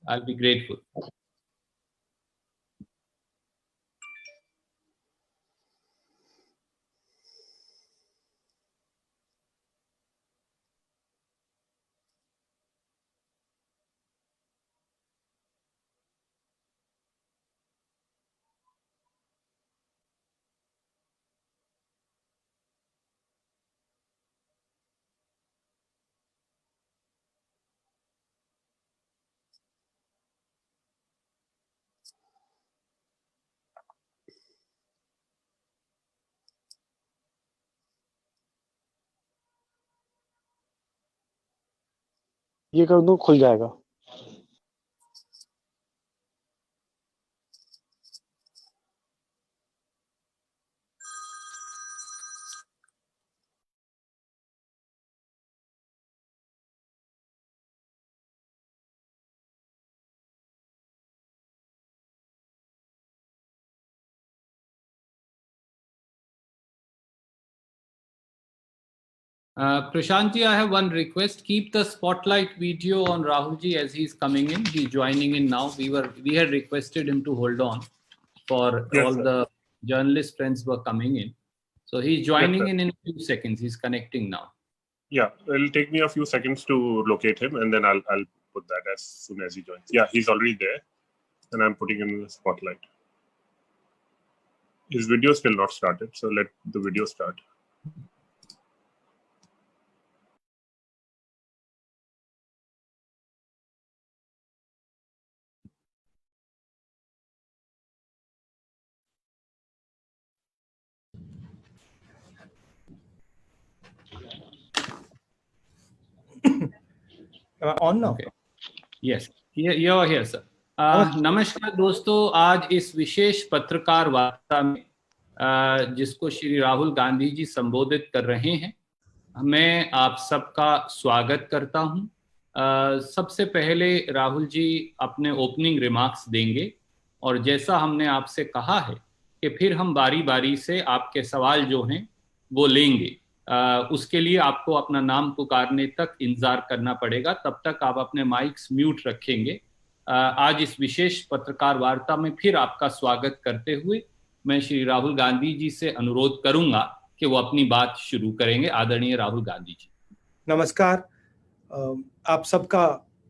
I'll be grateful. ये कर दूं, खुल जाएगा. Prashant ji, I have one request. Keep the spotlight video on Rahul ji as he's coming in. He's joining in now. We had requested him to hold on for Yes, all sir. the journalist friends were coming in. So he's joining Yes, in a few seconds. He's connecting now. Yeah, it'll take me a few seconds to locate him, and then I'll put that as soon as he joins. Yeah, he's already there, and I'm putting him in the spotlight. His video still not started, so let the video start. Am I on now? Okay. Yes, you're here, sir. नमस्कार दोस्तों, आज इस विशेष पत्रकार वार्ता में जिसको श्री राहुल गांधी जी संबोधित कर रहे हैं, मैं आप सबका स्वागत करता हूं। सबसे पहले राहुल जी अपने ओपनिंग रिमार्क्स देंगे और जैसा हमने आपसे कहा है कि फिर हम बारी बारी से आपके सवाल जो हैं वो लेंगे। उसके लिए आपको अपना नाम पुकारने तक इंतजार करना पड़ेगा, तब तक आप अपने माइक्स म्यूट रखेंगे। आज इस विशेष पत्रकार वार्ता में फिर आपका स्वागत करते हुए मैं श्री राहुल गांधी जी से अनुरोध करूंगा कि वो अपनी बात शुरू करेंगे। आदरणीय राहुल गांधी जी। नमस्कार, आप सबका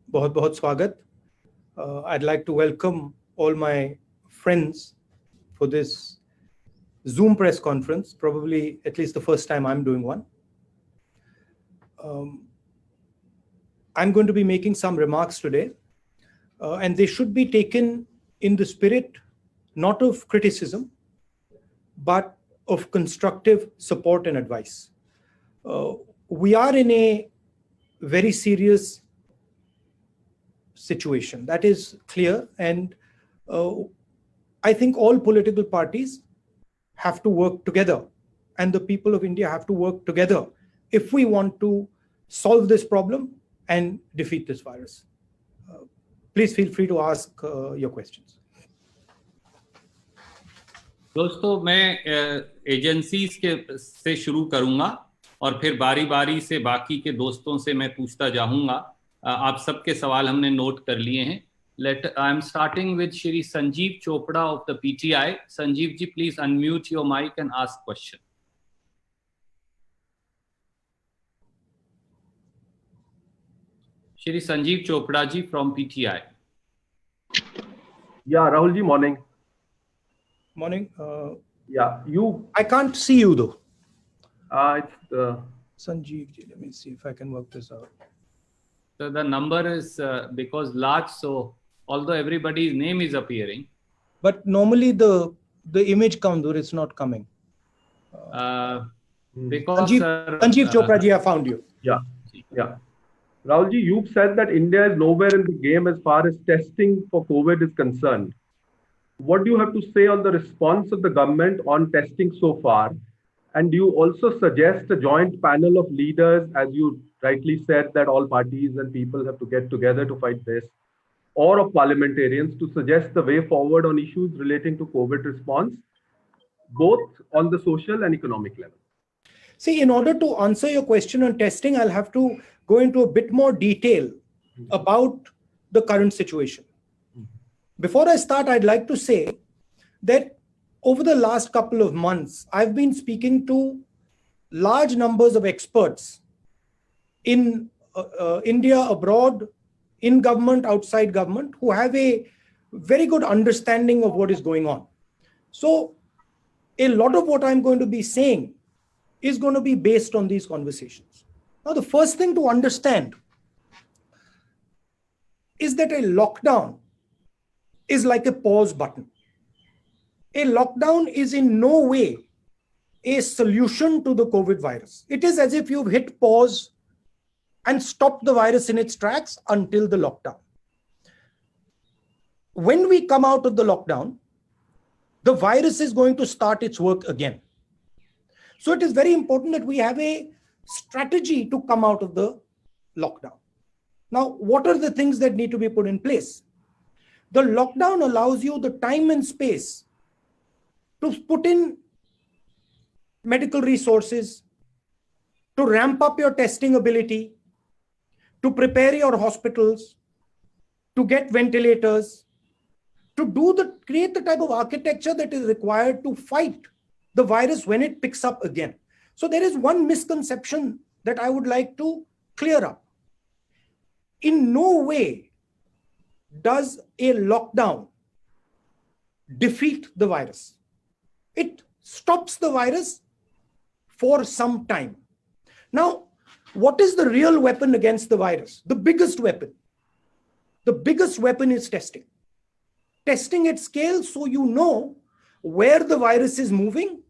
बहुत बहुत स्वागत। I'd like to welcome all my friends for this Zoom press conference, probably at least the first time I'm doing one. I'm going to be making some remarks today, and they should be taken in the spirit not of criticism, but of constructive support and advice. We are in a very serious situation, that is clear, and I think all political parties have to work together, and the people of India have to work together if we want to solve this problem and defeat this virus. Please feel free to ask your questions. दोस्तों, मैं agencies के से शुरू करूंगा और फिर बारी बारी से बाकी के दोस्तों से मैं पूछता जाऊंगा। आप सबके सवाल हमने नोट कर लिए हैं। I am starting with Shri Sanjeev Chopra of the PTI. Sanjeev ji, please unmute your mic and ask question. Shri Sanjeev Chopra ji from PTI. Yeah, Rahul ji, morning. Morning. Yeah, I can't see you though. It's Sanjeev ji, let me see if I can work this out. So the number is because large, so although everybody's name is appearing, but normally the image comes or it's not coming. because Sanjeev Chopra ji, I found you. Yeah. Rahul ji, you've said that India is nowhere in the game as far as testing for COVID is concerned. What do you have to say on the response of the government on testing so far? And do you also suggest a joint panel of leaders, as you rightly said, that all parties and people have to get together to fight this, or of parliamentarians to suggest the way forward on issues relating to COVID response, both on the social and economic level? See, in order to answer your question on testing, I'll have to go into a bit more detail about the current situation. Before I start, I'd like to say that over the last couple of months, I've been speaking to large numbers of experts in India, abroad, in government, outside government, who have a very good understanding of what is going on. So a lot of what I'm going to be saying is going to be based on these conversations. Now, the first thing to understand is that a lockdown is like a pause button. A lockdown is in no way a solution to the COVID virus. It is as if you've hit pause and stopped the virus in its tracks until the lockdown. When we come out of the lockdown, the virus is going to start its work again. So it is very important that we have a strategy to come out of the lockdown. Now, what are the things that need to be put in place? The lockdown allows you the time and space to put in medical resources, to ramp up your testing ability, to prepare your hospitals, to get ventilators, to create the type of architecture that is required to fight the virus when it picks up again. So there is one misconception that I would like to clear up. In no way does a lockdown defeat the virus. It stops the virus for some time. Now, what is the real weapon against the virus? The biggest weapon. The biggest weapon is testing. Testing at scale so you know where the virus is moving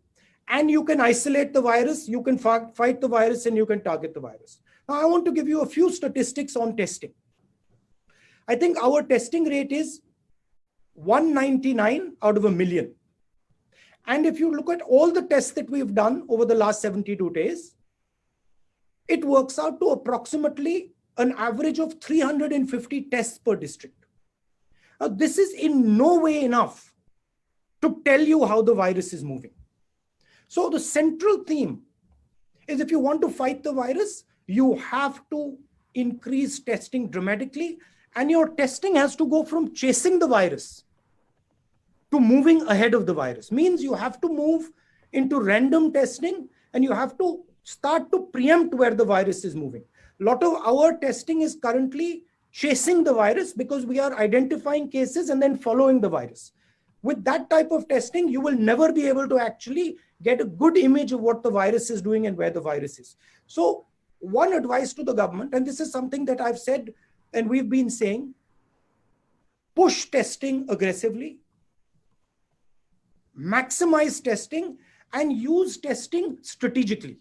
and you can isolate the virus, you can fight the virus, and you can target the virus. Now, I want to give you a few statistics on testing. I think our testing rate is 199 out of a million. And if you look at all the tests that we've done over the last 72 days, it works out to approximately an average of 350 tests per district. Now, this is in no way enough to tell you how the virus is moving. So the central theme is, if you want to fight the virus, you have to increase testing dramatically, and your testing has to go from chasing the virus to moving ahead of the virus. Means you have to move into random testing and you have to start to preempt where the virus is moving. A lot of our testing is currently chasing the virus because we are identifying cases and then following the virus. With that type of testing, you will never be able to actually get a good image of what the virus is doing and where the virus is. So one advice to the government, and this is something that I've said and we've been saying, push testing aggressively, maximize testing, and use testing strategically.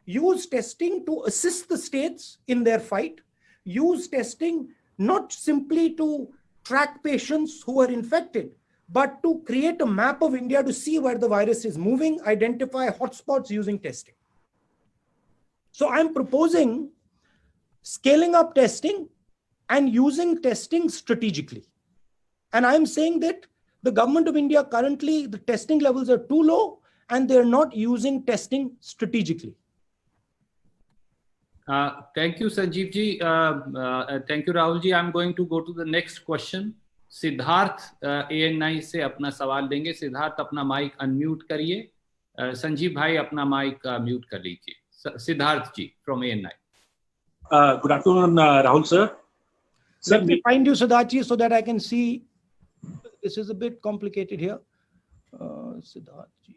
Use testing to assist the states in their fight. Use testing not simply to track patients who are infected, but to create a map of India to see where the virus is moving, identify hotspots using testing. So I'm proposing scaling up testing and using testing strategically. And I'm saying that the government of India currently, the testing levels are too low and they're not using testing strategically. Thank you, Sanjeev ji. Thank you, Rahul ji. I'm going to go to the next question. Siddharth ANI से अपना सवाल देंगे. सिद्धार्थ अपना mic unmute करिए. संजीव भाई अपना mic mute कर लीजिए. सिद्धार्थ जी from ANI. Good afternoon, Rahul sir. Let me find you, Siddharth ji, so that I can see. This is a bit complicated here. Siddharth ji.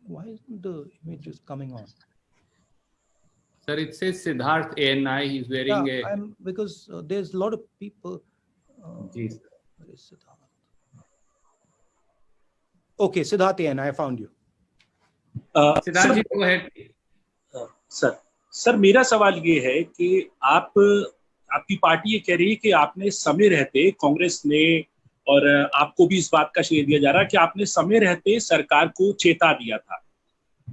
Why isn't the image just coming on? Sir, it says Siddharth ANI. He's wearing because there's a lot of people. Where is Siddharth? Okay, Siddharth ANI, I found you. Siddharth ji, go ahead. Sir मेरा सवाल ये है कि आपकी party ये कह रही है कि आपने समय रहते, कांग्रेस ने, और आपको भी इस बात का श्रेय दिया जा रहा है कि आपने समय रहते सरकार को चेता दिया था,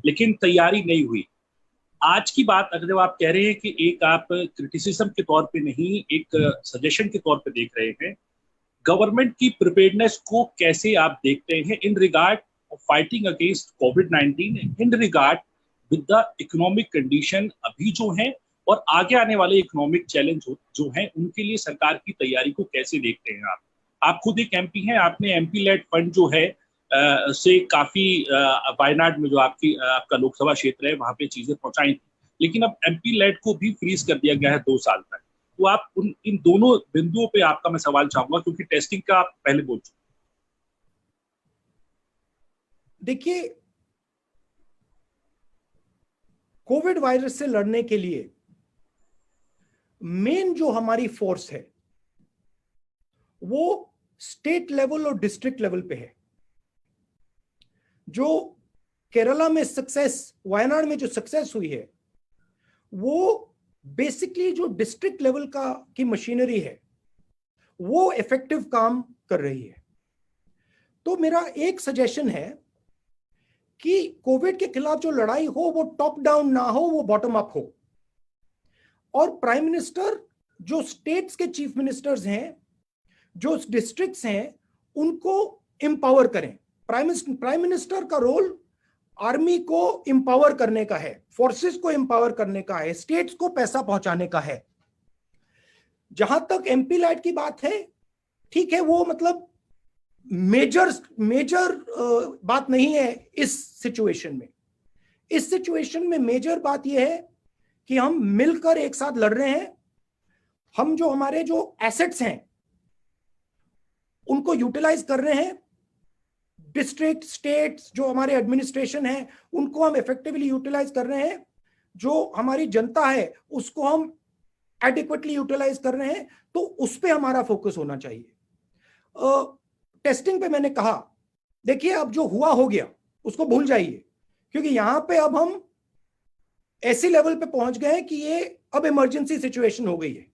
लेकिन तैयारी नहीं हुई. आज की बात अगर आप कह रहे हैं कि एक आप क्रिटिसिज्म के तौर पे नहीं, एक सजेशन के तौर पे देख रहे हैं, गवर्नमेंट की प्रिपेयर्डनेस को कैसे आप देखते हैं in regard of fighting against COVID-19 in regard with the economic condition अभी जो है और आगे आने वाले इकोनॉमिक चैलेंज जो हैं उनके लिए सरकार की तैयारी को कैसे देखते हैं आप खुद एक एमपी हैं, आपने एमपी लेड फंड जो है से काफी वायनाड में जो आपका लोकसभा क्षेत्र है वहां पे चीजें पहुंचाई थी, लेकिन अब एमपी लेड को भी फ्रीज कर दिया गया है 2 साल तक। तो आप इन दोनों बिंदुओं पे आपका मैं सवाल चाहूंगा, क्योंकि टेस्टिंग का आप पहले बोल चुके। देखिए, कोविड वायरस से लड़ने के लिए मेन जो हमारी फोर्स है वो स्टेट लेवल और डिस्ट्रिक्ट लेवल पे है। जो केरला में सक्सेस, वायनाड में जो सक्सेस हुई है, वो बेसिकली जो डिस्ट्रिक्ट लेवल की मशीनरी है वो इफेक्टिव काम कर रही है। तो मेरा एक सजेशन है कि कोविड के खिलाफ जो लड़ाई हो वो टॉप डाउन ना हो, वो बॉटम अप हो। और प्राइम मिनिस्टर, जो स्टेट्स के चीफ मिनिस्टर्स हैं, जो डिस्ट्रिक्ट्स हैं, उनको एम्पावर करें। प्राइम मिनिस्टर का रोल आर्मी को एम्पावर करने का है, फोर्सेस को एम्पावर करने का है, स्टेट्स को पैसा पहुंचाने का है। जहां तक एमपी लैड की बात है, ठीक है, वो मतलब मेजर बात नहीं है इस सिचुएशन में। इस सिचुएशन में मेजर बात यह है कि हम मिलकर एक साथ लड़ रहे हैं। हम जो हमारे जो एसेट्स हैं उनको यूटिलाइज कर रहे हैं। डिस्ट्रिक्ट, स्टेट्स, जो हमारे एडमिनिस्ट्रेशन है उनको हम इफेक्टिवली यूटिलाइज कर रहे हैं। जो हमारी जनता है उसको हम एडिक्वेटली यूटिलाइज कर रहे हैं। तो उस पर हमारा फोकस होना चाहिए। टेस्टिंग पे मैंने कहा, देखिए अब जो हुआ हो गया उसको भूल जाइए, क्योंकि यहां पे अब हम ऐसे लेवल पे पहुंच गए हैं कि ये अब इमरजेंसी सिचुएशन हो गई है।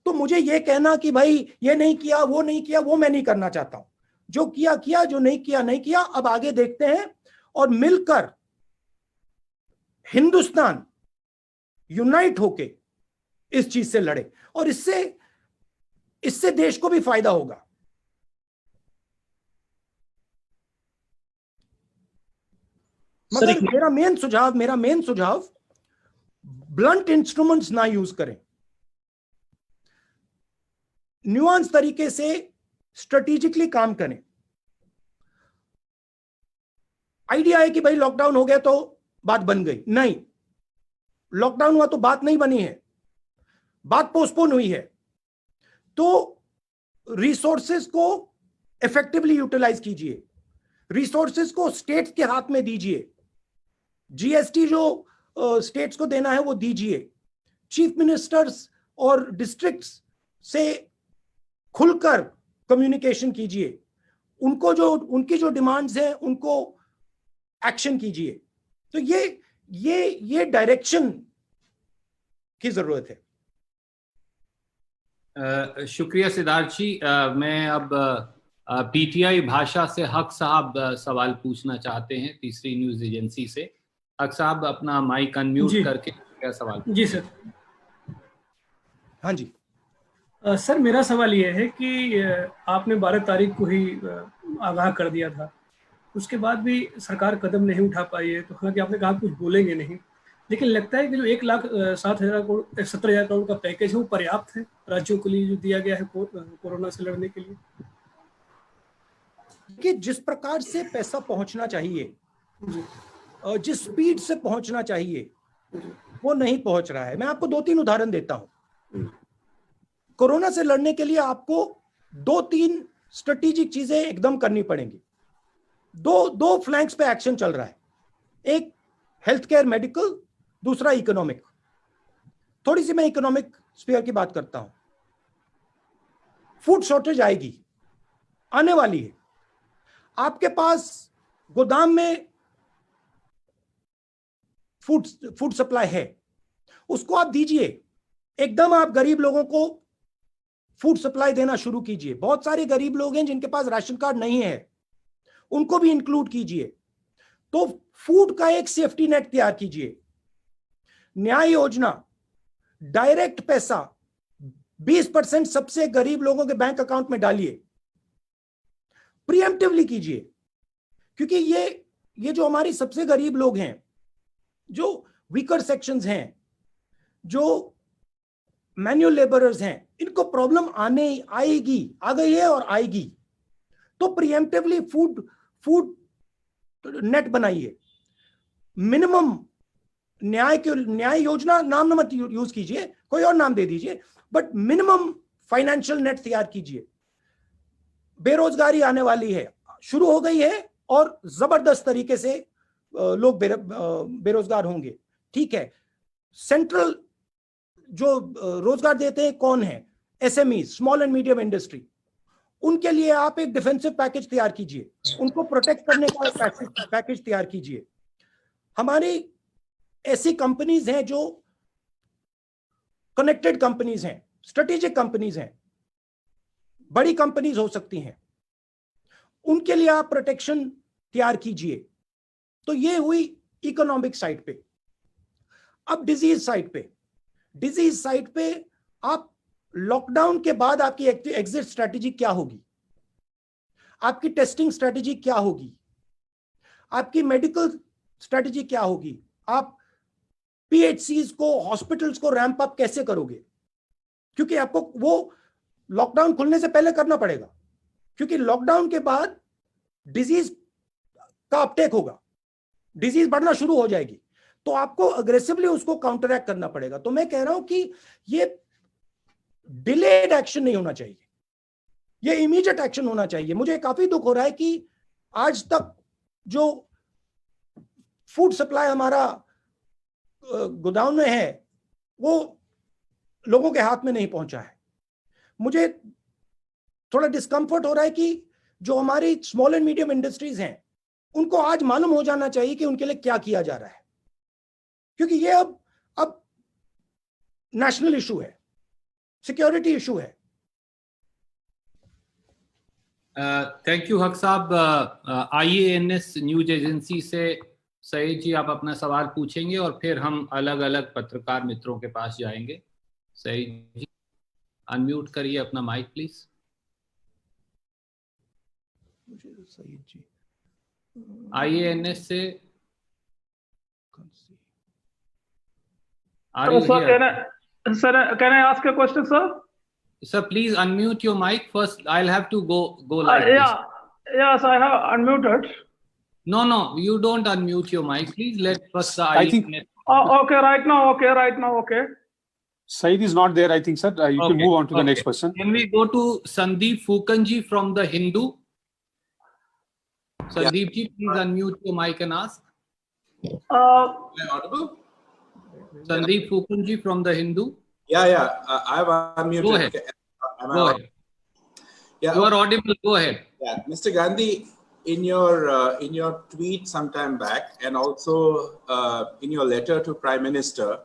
तो मुझे ये कहना कि भाई ये नहीं किया, वो नहीं किया, वो मैं नहीं करना चाहता हूं। जो किया किया, जो नहीं किया नहीं किया। अब आगे देखते हैं और मिलकर हिंदुस्तान यूनाइट होके इस चीज से लड़े, और इससे देश को भी फायदा होगा। मगर मेरा मेन सुझाव ब्लंट इंस्ट्रूमेंट्स ना यूज करें। न्यूआंस तरीके से स्ट्रेटेजिकली काम करें। आइडिया है कि भाई लॉकडाउन हो गया तो बात बन गई, नहीं। लॉकडाउन हुआ तो बात नहीं बनी है, बात पोस्टपोन हुई है। तो रिसोर्सेज को इफेक्टिवली यूटिलाइज कीजिए, रिसोर्सेज को स्टेट्स के हाथ में दीजिए। जीएसटी जो स्टेट्स को देना है वो दीजिए। चीफ मिनिस्टर्स और डिस्ट्रिक्ट्स से खुलकर कम्युनिकेशन कीजिए। उनकी जो डिमांड्स हैं उनको एक्शन कीजिए। तो ये डायरेक्शन की जरूरत है। शुक्रिया सिद्धार्थ जी। मैं अब पीटीआई भाषा से हक साहब सवाल पूछना चाहते हैं, तीसरी न्यूज एजेंसी से। हक साहब, अपना माइक अनम्यूट करके क्या सवाल? जी सर। हाँ जी सर, मेरा सवाल ये है कि आपने 12 तारीख को ही आगाह कर दिया था, उसके बाद भी सरकार कदम नहीं उठा पाई है। तो हालांकि आपने कहा कुछ बोलेंगे नहीं, लेकिन लगता है कि जो 1,07,000 करोड़ का पैकेज है वो पर्याप्त है राज्यों के लिए जो दिया गया है कोरोना से लड़ने के लिए? कि जिस प्रकार से पैसा पहुंचना चाहिए, जिस स्पीड से पहुंचना चाहिए, वो नहीं पहुंच रहा है। मैं आपको 2-3 उदाहरण देता हूं। कोरोना से लड़ने के लिए आपको 2-3 स्ट्रेटेजिक चीजें एकदम करनी पड़ेंगी। दो फ्लैंक्स पे एक्शन चल रहा है, एक हेल्थ केयर मेडिकल, दूसरा इकोनॉमिक। थोड़ी सी मैं इकोनॉमिक स्फीयर की बात करता हूं। फूड शॉर्टेज आएगी, आने वाली है। आपके पास गोदाम में फूड सप्लाई है, उसको आप दीजिए। एकदम आप गरीब लोगों को फूड सप्लाई देना शुरू कीजिए। बहुत सारे गरीब लोग हैं जिनके पास राशन कार्ड नहीं है, उनको भी इंक्लूड कीजिए। तो फूड का एक सेफ्टी नेट तैयार कीजिए। न्याय योजना, डायरेक्ट पैसा 20% सबसे गरीब लोगों के बैंक अकाउंट में डालिए। प्रीएम्प्टिवली कीजिए। क्योंकि ये जो हमारी सबसे गरीब लोग हैं, जो वीकर सेक्शंस हैं, जो मैन्युअल लेबरर्स हैं, इनको प्रॉब्लम आएगी, आ गई है और आएगी। तो प्रीएम्प्टिवली फूड नेट बनाइए, मिनिमम न्याय योजना नाम मत यूज कीजिए, कोई और नाम दे दीजिए, बट मिनिमम फाइनेंशियल नेट तैयार कीजिए। बेरोजगारी आने वाली है, शुरू हो गई है और जबरदस्त तरीके से लोग बेरोजगार होंगे, ठीक है। सेंट्रल जो रोजगार देते हैं कौन है? SME, small and medium industry. उनके लिए आप एक डिफेंसिव पैकेज तैयार कीजिए, उनको प्रोटेक्ट करने का पैकेज तैयार कीजिए। हमारी ऐसी कंपनीज हैं जो कनेक्टेड कंपनीज हैं, स्ट्रेटेजिक कंपनीज हैं, बड़ी कंपनीज हो सकती हैं, उनके लिए आप प्रोटेक्शन तैयार कीजिए। तो ये हुई इकोनॉमिक साइड पे। अब डिजीज साइड पे आप लॉकडाउन के बाद आपकी एग्जिट स्ट्रेटेजी क्या होगी, आपकी टेस्टिंग स्ट्रेटेजी क्या होगी, आपकी मेडिकल स्ट्रेटेजी क्या होगी, आप पीएचसीज को, हॉस्पिटल्स को रैंप अप कैसे करोगे? क्योंकि आपको वो लॉकडाउन खुलने से पहले करना पड़ेगा, क्योंकि लॉकडाउन के बाद डिजीज का अपटेक होगा, डिजीज बढ़ना शुरू हो जाएगी, तो आपको अग्रेसिवली उसको काउंटरैक्ट करना पड़ेगा। तो मैं कह रहा हूं कि ये डिलेड एक्शन नहीं होना चाहिए, ये इमीडिएट एक्शन होना चाहिए। मुझे काफी दुख हो रहा है कि आज तक जो फूड सप्लाई हमारा गोदाम में है वो लोगों के हाथ में नहीं पहुंचा है। मुझे थोड़ा डिस्कंफर्ट हो रहा है कि जो हमारी स्मॉल एंड मीडियम इंडस्ट्रीज हैं उनको आज मालूम हो जाना चाहिए कि उनके लिए क्या किया जा रहा है, क्योंकि ये अब नेशनल इशू है, सिक्योरिटी इशू है। थैंक यू हक साहब। IANS न्यूज एजेंसी से सईद जी आप अपना सवाल पूछेंगे और फिर हम अलग अलग पत्रकार मित्रों के पास जाएंगे। सईद जी अनम्यूट करिए अपना mic please. Saeed ji IANS से Sir, can I ask a question, sir? Sir, please unmute your mic first. I'll have to go like this. Yes, I have unmuted. No, you don't unmute your mic. Please let first the I think- Okay, right now, okay. Saeed is not there, I think, sir. You can move on to the next person. Can we go to Sandeep Fukanji from The Hindu? Sandeep ji, please unmute your mic and ask. Am I audible? Sandeep Fukanji from The Hindu. Yeah. I have unmuted. Go ahead. Go ahead. Yeah. You are audible. Go ahead. Yeah, Mr. Gandhi, in your tweet sometime back, and also in your letter to Prime Minister,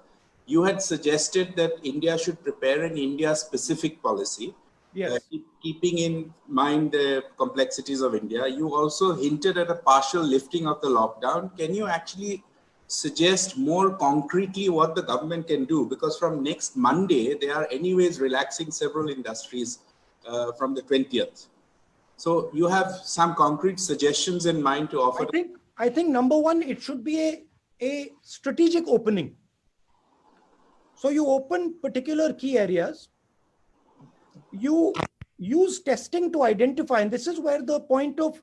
you had suggested that India should prepare an India-specific policy. Yes. Keeping in mind the complexities of India. You also hinted at a partial lifting of the lockdown. Can you actually suggest more concretely what the government can do? Because from next Monday, they are anyways relaxing several industries from the 20th. So you have some concrete suggestions in mind to offer? I think number one, it should be a strategic opening. So you open particular key areas, you use testing to identify, and this is where the point of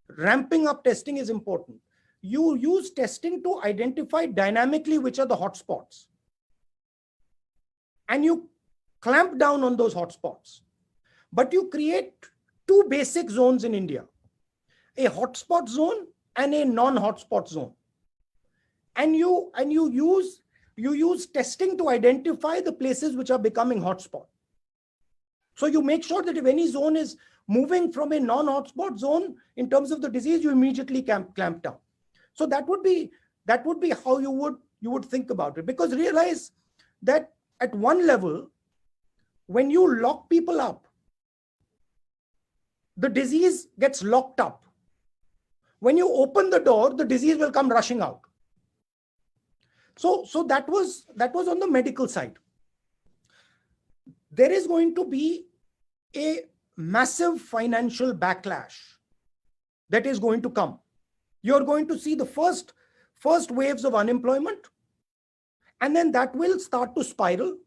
ramping up testing is important. You use testing to identify dynamically which are the hotspots, and you clamp down on those hotspots. But you create two basic zones in India, a hotspot zone and a non-hotspot zone. And you use testing to identify the places which are becoming hotspot. So you make sure that if any zone is moving from a non-hotspot zone in terms of the disease, you immediately clamp down. So that would be how you would think about it. Because realize that at one level, when you lock people up, the disease gets locked up. When you open the door, the disease will come rushing out. So that was on the medical side. There is going to be a massive financial backlash that is going to come. You're going to see the first waves of unemployment, and then that will start to spiral.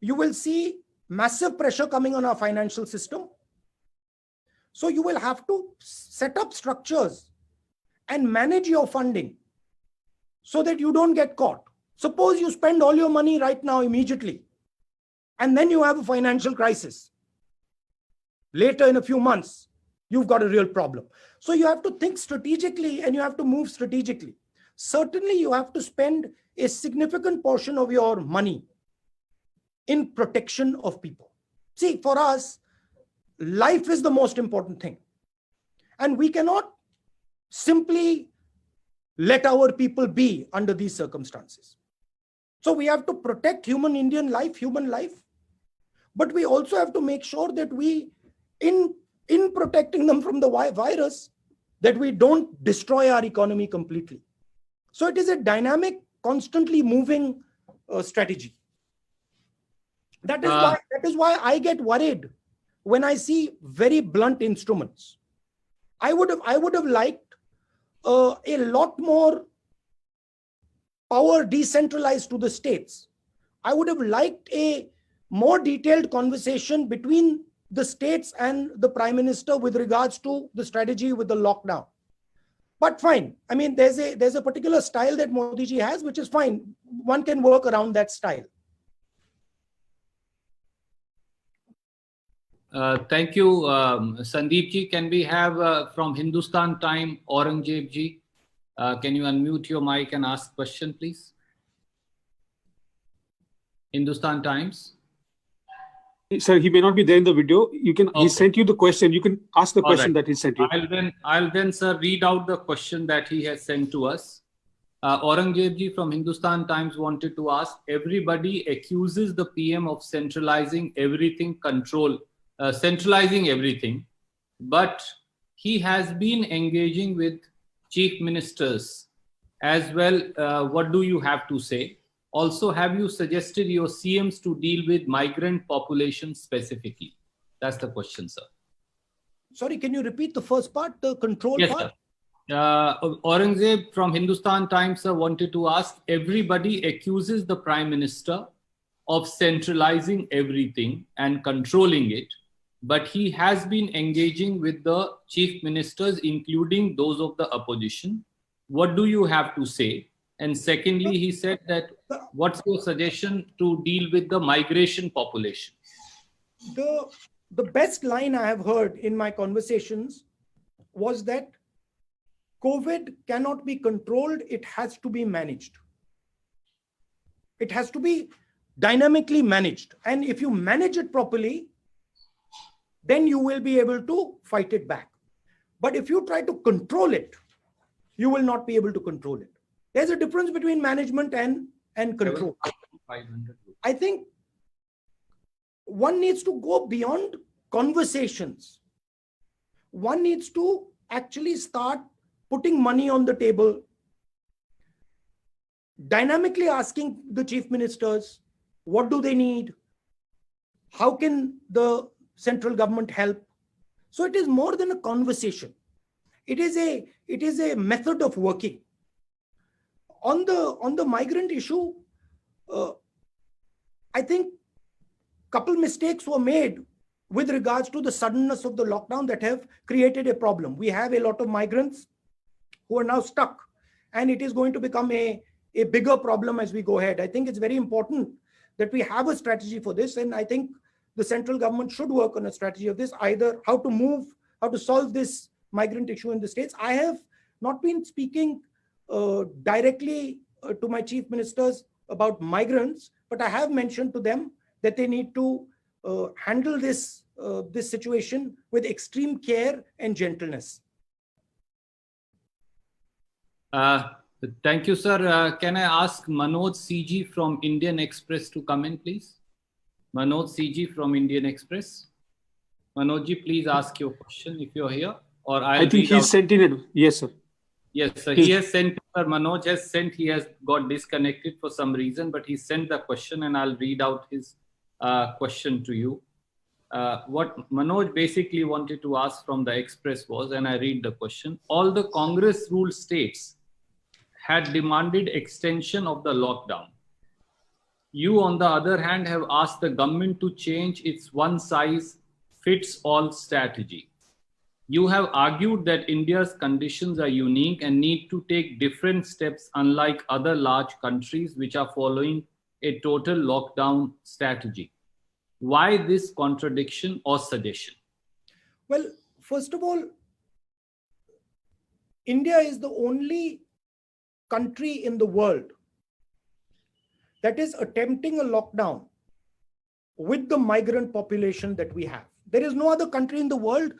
You will see massive pressure coming on our financial system. So you will have to set up structures and manage your funding so that you don't get caught. Suppose you spend all your money right now immediately, and then you have a financial crisis. Later in a few months, you've got a real problem. So you have to think strategically and you have to move strategically. Certainly, you have to spend a significant portion of your money in protection of people. See, for us, life is the most important thing. And we cannot simply let our people be under these circumstances. So we have to protect human life, but we also have to make sure that we, in protecting them from the virus, that we don't destroy our economy completely. So it is a dynamic, constantly moving strategy. That is why I get worried when I see very blunt instruments. I would have liked a lot more power decentralized to the states. I would have liked a more detailed conversation between the states and the Prime Minister with regards to the strategy with the lockdown. But fine. I mean, there's a particular style that Modi ji has, which is fine. One can work around that style. Thank you, Sandeep ji. Can we have from Hindustan Time, Aurangzeb ji? Can you unmute your mic and ask question, please? Hindustan Times. Sir, he may not be there in the video. You can. Okay. He sent you the question. You can ask the question that he sent you. I'll then, sir, read out the question that he has sent to us. Aurangzeb ji from Hindustan Times wanted to ask: everybody accuses the PM of centralizing everything, centralizing everything, but he has been engaging with chief ministers as well. What do you have to say? Also, have you suggested your CMs to deal with migrant population specifically? That's the question, sir. Sorry, can you repeat the first part, the control part? Yes, sir. Aurangzeb from Hindustan Times, sir, wanted to ask: everybody accuses the Prime Minister of centralizing everything and controlling it, but he has been engaging with the chief ministers, including those of the opposition. What do you have to say? And secondly, he said that what's your suggestion to deal with the migration population? The best line I have heard in my conversations was that COVID cannot be controlled, it has to be managed. It has to be dynamically managed. And if you manage it properly, then you will be able to fight it back. But if you try to control it, you will not be able to control it. There's a difference between management and control. I think one needs to go beyond conversations. One needs to actually start putting money on the table, dynamically asking the chief ministers, what do they need? How can the central government help? So it is more than a conversation. It is a method of working. On the migrant issue, I think a couple mistakes were made with regards to the suddenness of the lockdown that have created a problem. We have a lot of migrants who are now stuck, and it is going to become a bigger problem as we go ahead. I think it's very important that we have a strategy for this, and I think the central government should work on a strategy of this, either how to solve this migrant issue in the states. I have not been speaking directly to my chief ministers about migrants, but I have mentioned to them that they need to handle this situation with extreme care and gentleness. Thank you, sir. Can I ask Manoj CG from Indian Express to come in, please? Manoj CG from Indian Express. Manoj ji, please ask your question if you're here. Or I think he's sent in it. Yes, sir. Yes, sir. He has sent, sir. Manoj has sent. He has got disconnected for some reason, but he sent the question and I'll read out his question to you. what Manoj basically wanted to ask from the Express was, and I read the question, all the Congress ruled states had demanded extension of the lockdown. You, on the other hand, have asked the government to change its one-size-fits-all strategy. You have argued that India's conditions are unique and need to take different steps, unlike other large countries which are following a total lockdown strategy. Why this contradiction or suggestion? Well, first of all, India is the only country in the world that is attempting a lockdown with the migrant population that we have. There is no other country in the world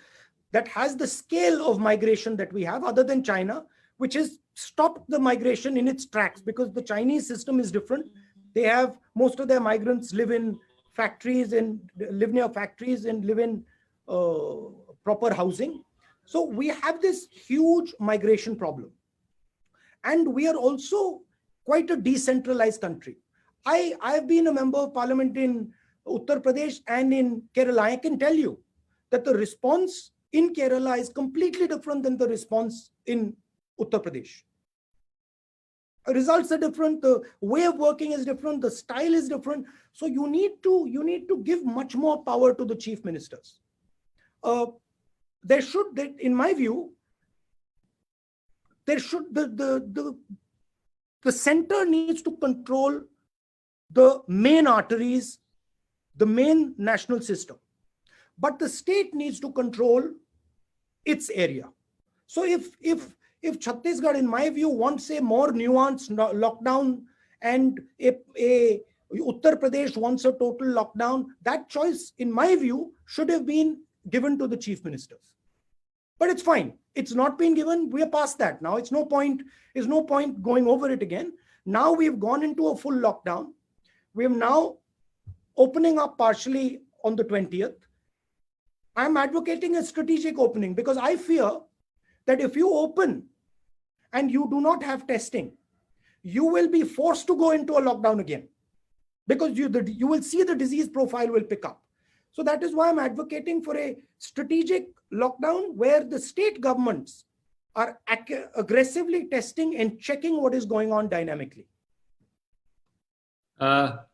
that has the scale of migration that we have, other than China, which has stopped the migration in its tracks, because the Chinese system is different. They have, most of their migrants live in factories and live near factories and live in proper housing. So we have this huge migration problem. And we are also quite a decentralized country. I have been a member of parliament in Uttar Pradesh and in Kerala. I can tell you that the response in Kerala is completely different than the response in Uttar Pradesh. Results are different, the way of working is different, the style is different. So you need to give much more power to the chief ministers. In my view, the center needs to control the main arteries, the main national system, but the state needs to control its area. So if Chhattisgarh, in my view, wants a more nuanced lockdown, and Uttar Pradesh wants a total lockdown, that choice, in my view, should have been given to the chief ministers. But it's fine. It's not been given. We are past that now. It's no point going over it again. Now we've gone into a full lockdown. We're now opening up partially on the 20th. I'm advocating a strategic opening, because I fear that if you open and you do not have testing, you will be forced to go into a lockdown again, because you will see the disease profile will pick up. So that is why I'm advocating for a strategic lockdown where the state governments are aggressively testing and checking what is going on dynamically.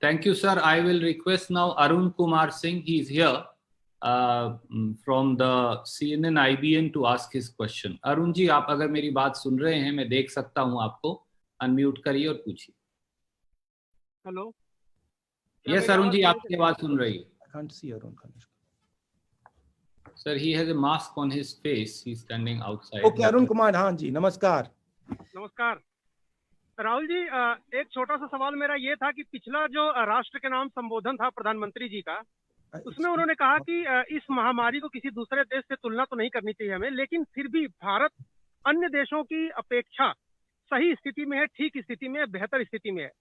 Thank you, sir. I will request now Arun Kumar Singh. He's here from the CNN IBN to ask his question. Arun ji, आप अगर मेरी बात सुन रहे हैं, मैं देख सकता हूं आपको, अनम्यूट करिए और पूछिए. हेलो. Yes, Arun ji, आपकी आवाज सुन रही है. I can't see Arun. Sir, he has a mask on his face. He's standing outside. Okay, Arun Kumar, हाँ जी, नमस्कार. नमस्कार. राहुल जी, एक छोटा सा सवाल मेरा ये था कि पिछला जो राष्ट्र के नाम संबोधन था प्रधानमंत्री जी का, उसमें उन्होंने कहा कि इस महामारी को किसी दूसरे देश से तुलना तो नहीं करनी चाहिए हमें, लेकिन फिर भी भारत अन्य देशों की अपेक्षा सही स्थिति में है, ठीक स्थिति में है, बेहतर स्थिति में है.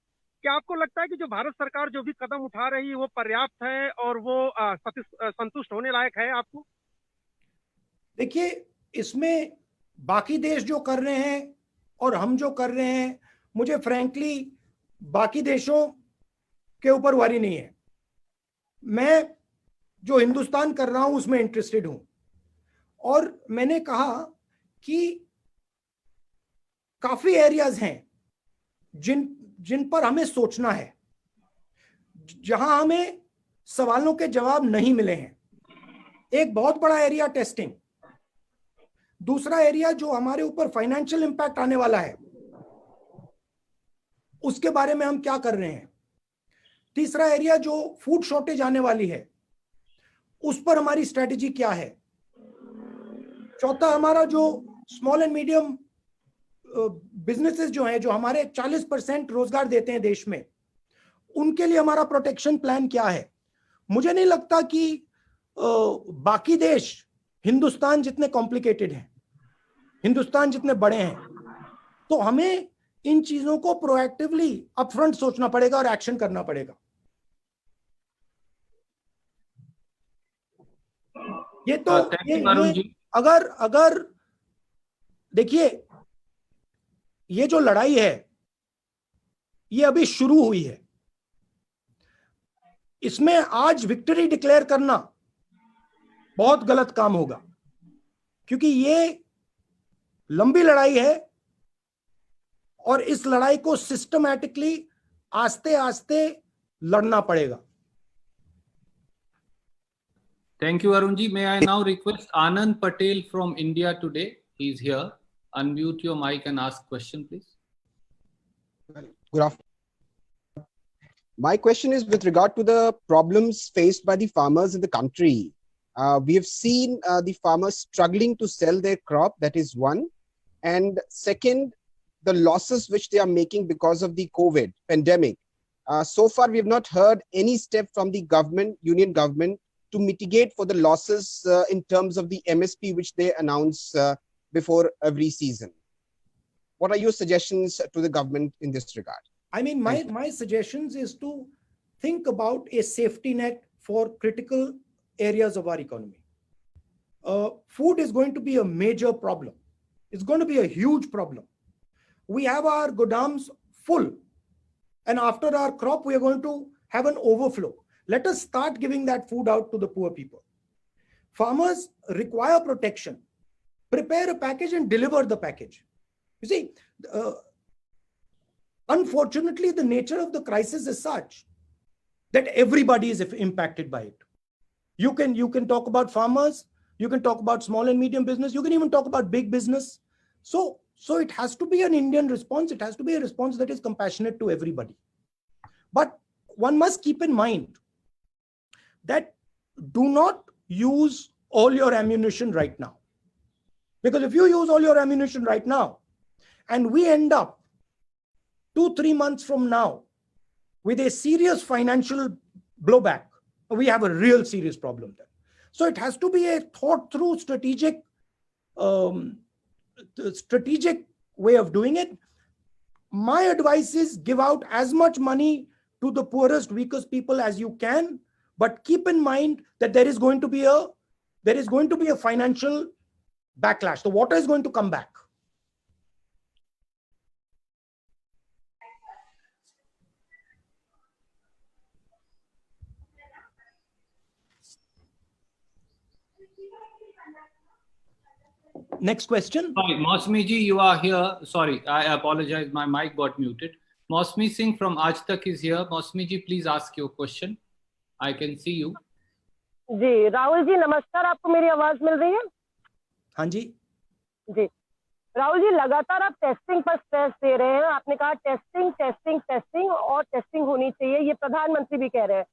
क्या आपको लगता है कि जो भारत सरकार जो भी कदम उठा रही है वो पर्याप्त है और वो संतुष्ट होने लायक है आपको? देखिए, इसमें बाकी देश जो कर रहे हैं और हम जो कर रहे हैं, मुझे फ्रैंकली बाकी देशों के ऊपर वारी नहीं है. मैं जो हिंदुस्तान कर रहा हूं उसमें इंटरेस्टेड हूं. और मैंने कहा कि काफी एरियाज हैं जिन पर हमें सोचना है, जहां हमें सवालों के जवाब नहीं मिले हैं. एक बहुत बड़ा एरिया टेस्टिंग, दूसरा एरिया जो हमारे ऊपर फाइनेंशियल इंपैक्ट आने वाला है उसके बारे में हम क्या कर रहे हैं, तीसरा एरिया जो फूड शॉर्टेज आने वाली है उस पर हमारी स्ट्रेटेजी क्या है, चौथा हमारा जो स्मॉल एंड मीडियम बिजनेसेस जो हैं, जो हमारे 40% रोजगार देते हैं देश में, उनके लिए हमारा प्रोटेक्शन प्लान क्या है. मुझे नहीं लगता कि बाकी देश हिंदुस्तान जितने कॉम्प्लिकेटेड हैं, हिंदुस्तान जितने बड़े हैं, तो हमें इन चीजों को प्रोएक्टिवली अपफ्रंट सोचना पड़ेगा और एक्शन करना पड़ेगा. ये तो अगर देखिए, ये जो लड़ाई है ये अभी शुरू हुई है. इसमें आज विक्ट्री डिक्लेयर करना बहुत गलत काम होगा, क्योंकि ये लंबी लड़ाई है और इस लड़ाई को सिस्टमैटिकली आस्ते आस्ते लड़ना पड़ेगा। Thank you, Arun ji. May I now request Anand Patel from India today? He is here. Unmute your mic and ask question, please. Good afternoon. My question is with regard to the problems faced by the farmers in the country. We have seen the farmers struggling to sell their crop. That is one. And second, the losses which they are making because of the COVID pandemic. So far, we have not heard any step from the government, union government, to mitigate for the losses in terms of the MSP which they announce before every season. What are your suggestions to the government in this regard? I mean, my suggestions is to think about a safety net for critical areas of our economy. Food is going to be a major problem. It's going to be a huge problem. We have our godams full, and after our crop, we are going to have an overflow. Let us start giving that food out to the poor people. Farmers require protection. Prepare a package and deliver the package. You see, unfortunately, the nature of the crisis is such that everybody is impacted by it. You can talk about farmers, you can talk about small and medium business, you can even talk about big business. So it has to be an Indian response. It has to be a response that is compassionate to everybody. But one must keep in mind that do not use all your ammunition right now. Because if you use all your ammunition right now, and we end up 2-3 months from now with a serious financial blowback, we have a real serious problem there. So it has to be a thought through strategic way of doing it. My advice is give out as much money to the poorest, weakest people as you can, but keep in mind that there is going to be a financial backlash. The water is going to come back. Next question. Sorry, Mausmi ji, you are here. Sorry, I apologize. My mic got muted. Mausmi Singh from Aaj Tak is here. Mausmi ji, please ask your question. I can see you. जी राहुल जी नमस्कार, आपको मेरी आवाज मिल रही है? हाँ जी जी राहुल जी, लगातार आप testing पर स्ट्रेस दे रहे हैं। आपने कहा टेस्टिंग टेस्टिंग टेस्टिंग और टेस्टिंग होनी चाहिए, ये प्रधानमंत्री भी कह रहे हैं।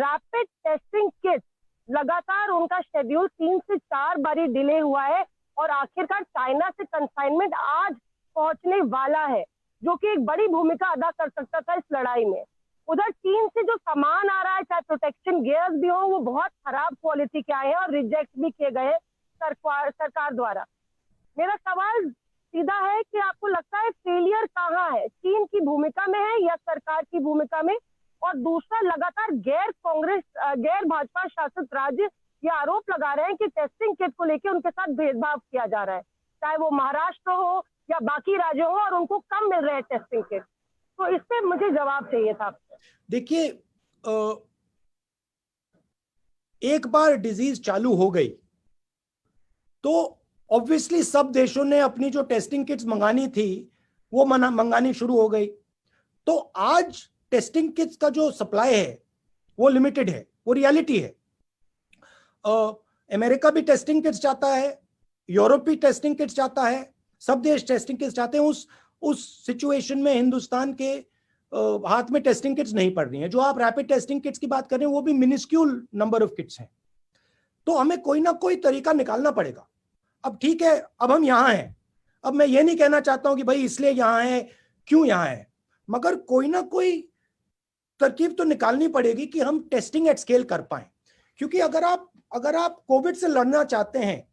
रैपिड टेस्टिंग किट लगातार उनका शेड्यूल 3 से 4 बारी डिले हुआ है और आखिरकार चाइना से कंसाइनमेंट आज पहुंचने वाला है, जो कि एक बड़ी भूमिका अदा कर सकता था इस लड़ाई में। उधर चीन से जो सामान आ रहा है, चाहे प्रोटेक्शन गियर्स भी हो, वो बहुत खराब क्वालिटी के आए हैं और रिजेक्ट भी किए गए सरकार द्वारा। मेरा सवाल सीधा है कि आपको लगता है फेलियर कहाँ है, चीन की भूमिका में है या सरकार की भूमिका में? और दूसरा, लगातार गैर भाजपा शासित राज्य ये आरोप लगा रहे हैं कि टेस्टिंग किट को लेकर उनके साथ भेदभाव किया जा रहा है, चाहे वो महाराष्ट्र हो या बाकी राज्य हो, और उनको कम मिल रहे हैं टेस्टिंग किट। तो इस पे मुझे जवाब चाहिए था आपसे। देखिए, एक बार डिजीज चालू हो गई तो ऑब्वियसली सब देशों ने अपनी जो टेस्टिंग किट्स मंगानी थी वो मंगानी शुरू हो गई। तो आज टेस्टिंग किट्स का जो सप्लाई है वो लिमिटेड है, वो रियलिटी है। अमेरिका भी टेस्टिंग किट्स चाहता है, यूरोप भी टेस्टिंग किट्स चाहता है, सब देश टेस्टिंग किट्स चाहते हैं। उस सिचुएशन में हिंदुस्तान के हाथ में टेस्टिंग किट्स नहीं पड़ रही हैं। जो आप रैपिड टेस्टिंग किट्स की बात कर रहे हैं वो भी मिनिस्क्यूल नंबर ऑफ किट्स हैं। तो हमें कोई ना कोई तरीका निकालना पड़ेगा। अब ठीक है, अब हम यहाँ हैं, अब मैं ये नहीं कहना चाहता हूं कि भाई इसलिए यहाँ है, क्यों यहाँ है, मगर कोई ना कोई तरकीब तो निकालनी पड़ेगी कि हम टेस्टिंग एट स्केल कर पाए। क्योंकि अगर आप कोविड से लड़ना चाहते हैं,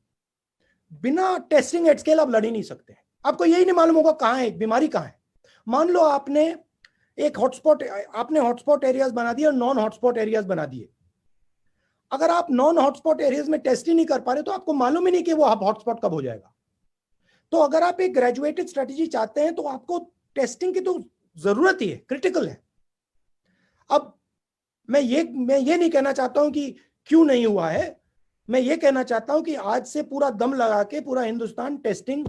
बिना टेस्टिंग एट स्केल आप लड़ ही नहीं सकते। आपको यही नहीं मालूम होगा कहाँ है बीमारी, कहाँ है। मान लो आपने हॉटस्पॉट एरियाज बना दिए और नॉन हॉटस्पॉट एरियाज बना दिए। अगर आप नॉन हॉटस्पॉट एरियाज में टेस्ट ही नहीं कर पा रहे तो आपको मालूम ही नहीं कि वो हॉटस्पॉट कब हो जाएगा। तो अगर आप एक ग्रेजुएटेड स्ट्रेटेजी चाहते हैं तो आपको टेस्टिंग की तो जरूरत ही है, क्रिटिकल है। अब मैं ये नहीं कहना चाहता हूं कि क्यों नहीं हुआ है, मैं ये कहना चाहता हूं कि आज से पूरा दम लगा के पूरा हिंदुस्तान टेस्टिंग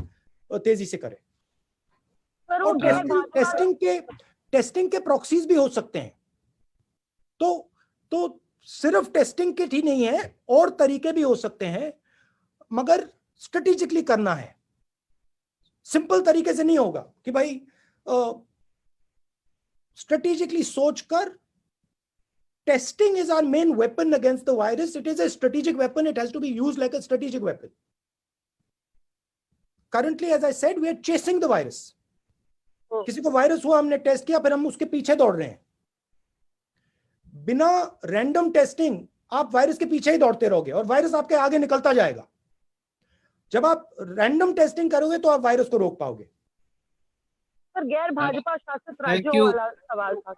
तेजी से करे। और टेस्टिंग के प्रॉक्सीज भी हो सकते हैं। तो सिर्फ टेस्टिंग किट ही नहीं है, और तरीके भी हो सकते हैं, मगर स्ट्रेटेजिकली करना है। सिंपल तरीके से नहीं होगा कि भाई स्ट्रेटेजिकली सोचकर। Testing is our main weapon against the virus. It is a strategic weapon. It has to be used like a strategic weapon. Currently, as I said, we are chasing the virus. किसी को virus हुआ, हमने test किया, फिर हम उसके पीछे दौड़ रहे हैं। बिना रैंडम टेस्टिंग आप वायरस के पीछे ही दौड़ते रहोगे और वायरस आपके आगे निकलता जाएगा। जब आप रैंडम टेस्टिंग करोगे तो आप वायरस को रोक पाओगे। सर, गैर भाजपा शासित राज्यों वाला सवाल था।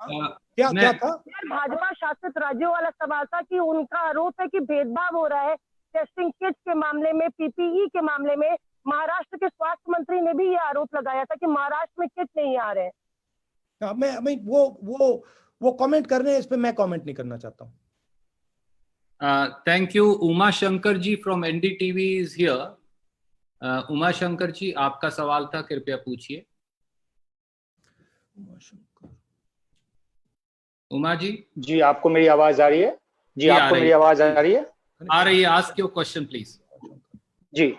क्या था? गैर भाजपा शासित राज्यों वाला सवाल था कि उनका आरोप है कि भेदभाव हो रहा है टेस्टिंग किट के मामले में, पीपीई के मामले में। महाराष्ट्र के स्वास्थ्य मंत्री ने भी ये आरोप लगाया था कि महाराष्ट्र में किट नहीं आ रहे हैं। मैं वो कमेंट कर रहे हैं, इस पे मैं कमेंट नहीं करना चाहता हूँ। Thank you. Uma Shankar ji from NDTV is here. Uma Shankar ji, आपका सवाल था, कृपया पूछिए। उमा जी, आपको मेरी आवाज आ रही है? जी, आपको मेरी आवाज आ रही है? आ रही है। Ask your question please. जी,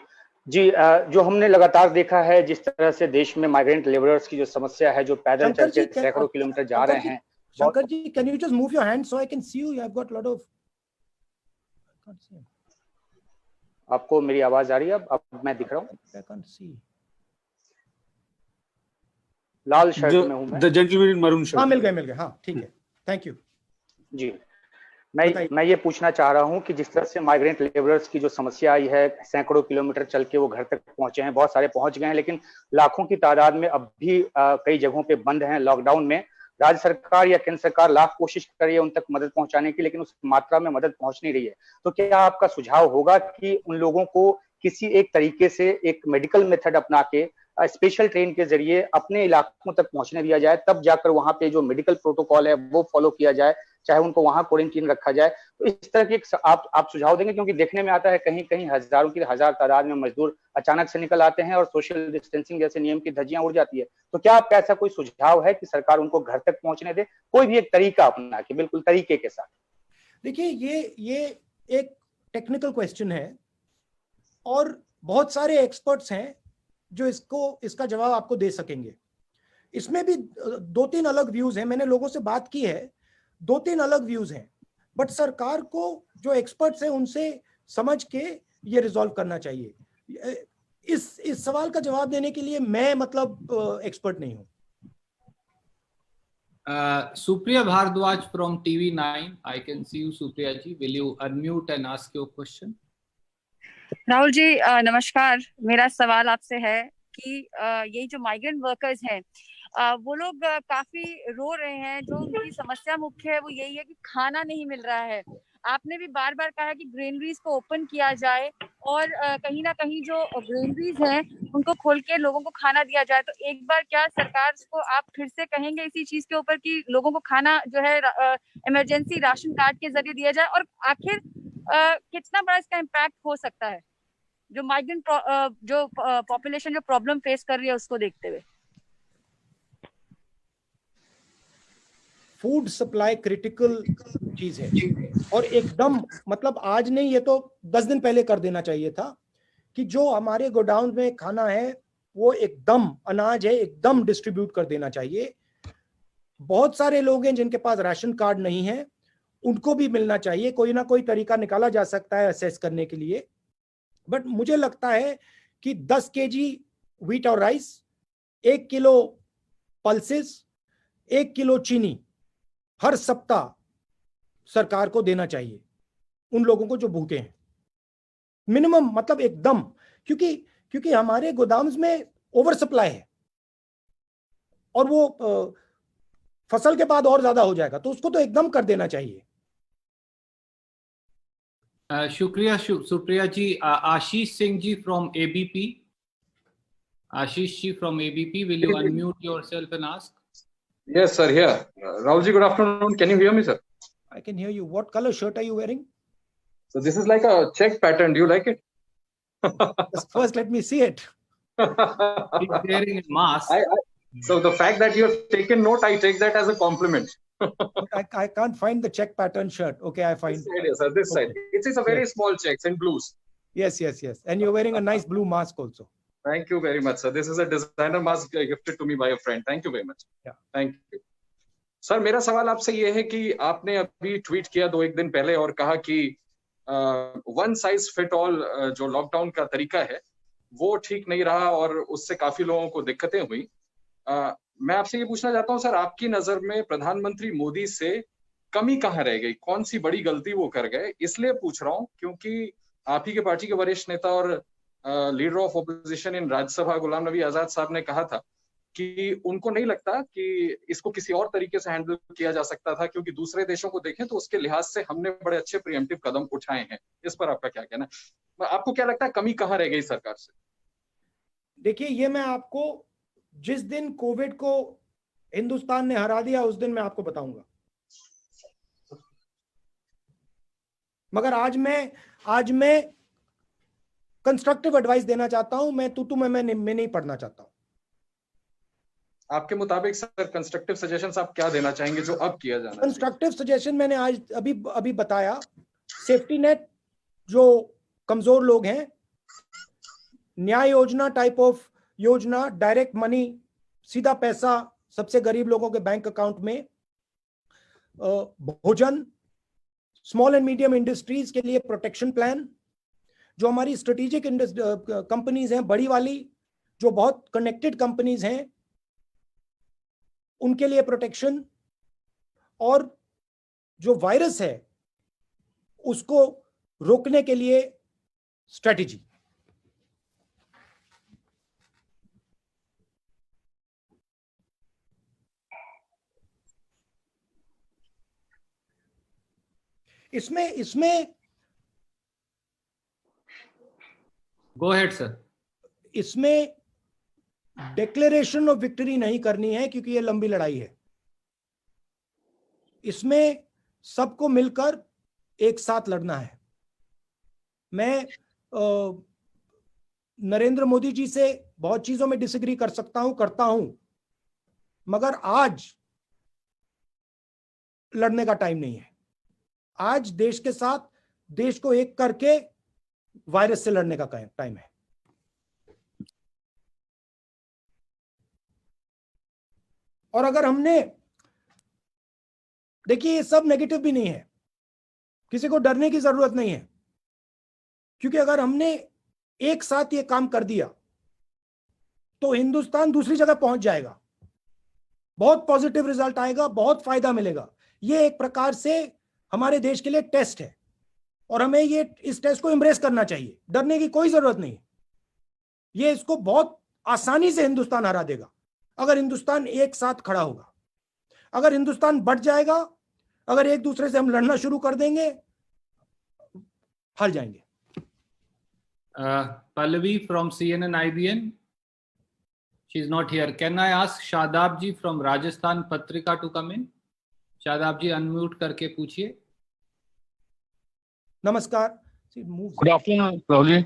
जो हमने लगातार देखा है, जिस तरह से देश में माइग्रेंट लेबरर्स की जो समस्या है, जो पैदल चल के सैकड़ों किलोमीटर जा रहे हैं। Shankar ji, can you just move your hand so I can see you? I have got lot of. आपको मेरी आवाज आ रही है? अब मैं दिख रहा हूँ? I can't see. Lal shirt में हूं मैं। The gentleman in maroon shirt. हाँ, मिल गए। हाँ, ठीक है, थैंक यू। जी, मैं ये पूछना चाह रहा हूं कि जिस तरह से माइग्रेंट लेबरर्स की जो समस्या आई है, सैकड़ों किलोमीटर चल के वो घर तक पहुंचे हैं, बहुत सारे पहुंच गए हैं, लेकिन लाखों की तादाद में अब भी कई जगहों पे बंद हैं लॉकडाउन में। राज्य सरकार या केंद्र सरकार लाख कोशिश कर रही है उन तक मदद पहुंचाने की, लेकिन उस मात्रा में मदद पहुंच नहीं रही है। तो क्या आपका सुझाव होगा कि उन लोगों को किसी एक तरीके से एक मेडिकल मेथड अपना के स्पेशल ट्रेन के जरिए अपने इलाकों तक पहुंचने दिया जाए, तब जाकर वहां पे जो मेडिकल प्रोटोकॉल है वो फॉलो किया जाए, चाहे उनको वहां क्वारंटीन रखा जाए? तो इस तरह की आप सुझाव देंगे? क्योंकि देखने में आता है कहीं कहीं हजारों की हजार तादाद में मजदूर अचानक से निकल आते हैं और सोशल डिस्टेंसिंग जैसे नियम की धज्जियां उड़ जाती है। तो क्या आपका ऐसा कोई सुझाव है कि सरकार उनको घर तक पहुंचने दे, कोई भी एक तरीका अपना के, बिल्कुल तरीके के साथ? देखिए, ये एक टेक्निकल क्वेश्चन है और बहुत सारे एक्सपर्ट्स हैं जो इसका जवाब आपको दे सकेंगे। इसमें भी 2-3 अलग व्यूज हैं। मैंने लोगों से बात की है, 2-3 अलग व्यूज हैं, बट सरकार को जो एक्सपर्ट्स हैं उनसे समझ के ये रिजॉल्व करना चाहिए। इस सवाल का जवाब देने के लिए मैं एक्सपर्ट नहीं हूं। Supriya Bhardwaj from TV9, I can see you. Supriya ji, will you unmute and ask your question? Rahul ji, नमस्कार। मेरा सवाल आपसे है कि यही जो माइग्रेंट वर्कर्स हैं, वो लोग काफी रो रहे हैं। जो उनकी समस्या मुख्य है वो यही है कि खाना नहीं मिल रहा है। आपने भी बार बार कहा कि ग्रेनरीज को ओपन किया जाए और कहीं ना कहीं जो ग्रेनरीज हैं उनको खोल के लोगों को खाना दिया जाए। तो एक बार क्या सरकार को आप फिर से कहेंगे इसी चीज के ऊपर कि लोगों को खाना जो है इमरजेंसी राशन कार्ड के जरिए दिया जाए? और आखिर कितना बड़ा इसका इम्पैक्ट हो सकता है जो माइग्रेंट जो पॉपुलेशन जो प्रॉब्लम फेस कर रही है उसको देखते हुए? फूड सप्लाई क्रिटिकल चीज है और एकदम आज नहीं, ये तो 10 दिन पहले कर देना चाहिए था कि जो हमारे गोडाउन में खाना है वो एकदम अनाज है, एकदम डिस्ट्रीब्यूट कर देना चाहिए। बहुत सारे लोग हैं जिनके पास राशन कार्ड नहीं है, उनको भी मिलना चाहिए। कोई ना कोई तरीका निकाला जा सकता है असेस करने के लिए। बट मुझे लगता है कि 10 kg व्हीट और राइस, 1 किलो पल्सेस, 1 किलो चीनी हर सप्ताह सरकार को देना चाहिए उन लोगों को जो भूखे हैं। मिनिमम एकदम, क्योंकि हमारे गोदाम्स में ओवर सप्लाई है और वो फसल के बाद और ज्यादा हो जाएगा, तो उसको तो एकदम कर देना चाहिए। शुक्रिया Supriya ji. Ashish Singh ji from ABP। Ashish ji from ABP, will you unmute yourself and ask? Yes, sir, here. Rahul ji, good afternoon. Can you hear me, sir? I can hear you. What color shirt are you wearing? So this is like a check pattern. Do you like it? First, let me see it. He's wearing a mask. So the fact that you have taken note, I take that as a compliment. I can't find the check pattern shirt. Okay, I find this side, yes, sir, this side. It is a very small checks in blues. Yes. And you're wearing a nice blue mask also. Thank you very much, sir. This is a designer mask gifted to me by a friend. Thank you very much. Yeah. Thank you. Sir मेरा सवाल आपसे ये है कि आपने अभी tweet किया 2-1 दिन पहले और कहा कि वन साइज फिट ऑल जो लॉकडाउन का तरीका है वो ठीक नहीं रहा और उससे काफी लोगों को दिक्कतें हुई। मैं आपसे ये पूछना चाहता हूँ सर, आपकी नजर में प्रधानमंत्री मोदी से कमी कहाँ रह गई, कौन सी बड़ी गलती वो कर गए? इसलिए पूछ रहा हूँ क्योंकि आप ही के पार्टी के वरिष्ठ नेता और leader of opposition in Rajya Sabha Ghulam Nabi Azad साहब ने कहा था कि उनको नहीं लगता कि इसको किसी और तरीके से हैंडल किया जा सकता था, क्योंकि दूसरे देशों को देखें तो उसके लिहाज से हमने बड़े अच्छे प्रिएम्प्टिव कदम उठाए हैं। इस पर आपका क्या कहना है? आपको क्या लगता है कमी कहाँ रह गई सरकार से? देखिए, ये मैं आपको जिस दिन कोविड को हिंदुस्तान ने हरा दिया उस दिन मैं आपको बताऊंगा। मगर आज मैं कंस्ट्रक्टिव एडवाइस देना चाहता हूं। मैं तू मैं नहीं पढ़ना चाहता हूं। आपके मुताबिक सर कंस्ट्रक्टिव सजेशंस आप क्या देना चाहेंगे जो अब किया जाना? कंस्ट्रक्टिव सजेशन मैंने आज अभी बताया। सेफ्टी नेट जो कमजोर लोग हैं, न्याय योजना टाइप ऑफ योजना, डायरेक्ट मनी, सीधा पैसा सबसे गरीब लोगों के बैंक अकाउंट में, भोजन, स्मॉल एंड मीडियम इंडस्ट्रीज के लिए प्रोटेक्शन प्लान, जो हमारी स्ट्रेटेजिक कंपनीज हैं बड़ी वाली, जो बहुत कनेक्टेड कंपनीज हैं, उनके लिए प्रोटेक्शन, और जो वायरस है उसको रोकने के लिए स्ट्रेटेजी। इसमें गो अहेड सर। इसमें डिक्लेरेशन ऑफ विक्ट्री नहीं करनी है क्योंकि ये लंबी लड़ाई है। इसमें सबको मिलकर एक साथ लड़ना है। मैं नरेंद्र मोदी जी से बहुत चीजों में डिसएग्री कर सकता हूं, करता हूं, मगर आज लड़ने का टाइम नहीं है। आज देश के साथ, देश को एक करके वायरस से लड़ने का टाइम है। और अगर हमने, देखिए ये सब नेगेटिव भी नहीं है, किसी को डरने की जरूरत नहीं है, क्योंकि अगर हमने एक साथ ये काम कर दिया तो हिंदुस्तान दूसरी जगह पहुंच जाएगा, बहुत पॉजिटिव रिजल्ट आएगा, बहुत फायदा मिलेगा। ये एक प्रकार से हमारे देश के लिए टेस्ट है और हमें इस टेस्ट को एम्ब्रेस करना चाहिए। डरने की कोई जरूरत नहीं। ये इसको बहुत आसानी से हिंदुस्तान हरा देगा अगर हिंदुस्तान एक साथ खड़ा होगा। अगर हिंदुस्तान बढ़ जाएगा, अगर एक दूसरे से हम लड़ना शुरू कर देंगे, हार जाएंगे। Pallavi from CNN IBN, she is not here. Can I ask Shadab ji from Rajasthan Patrika to come in? Shadab ji unmute करके पूछिए। नमस्कार। Good afternoon Rahul ji.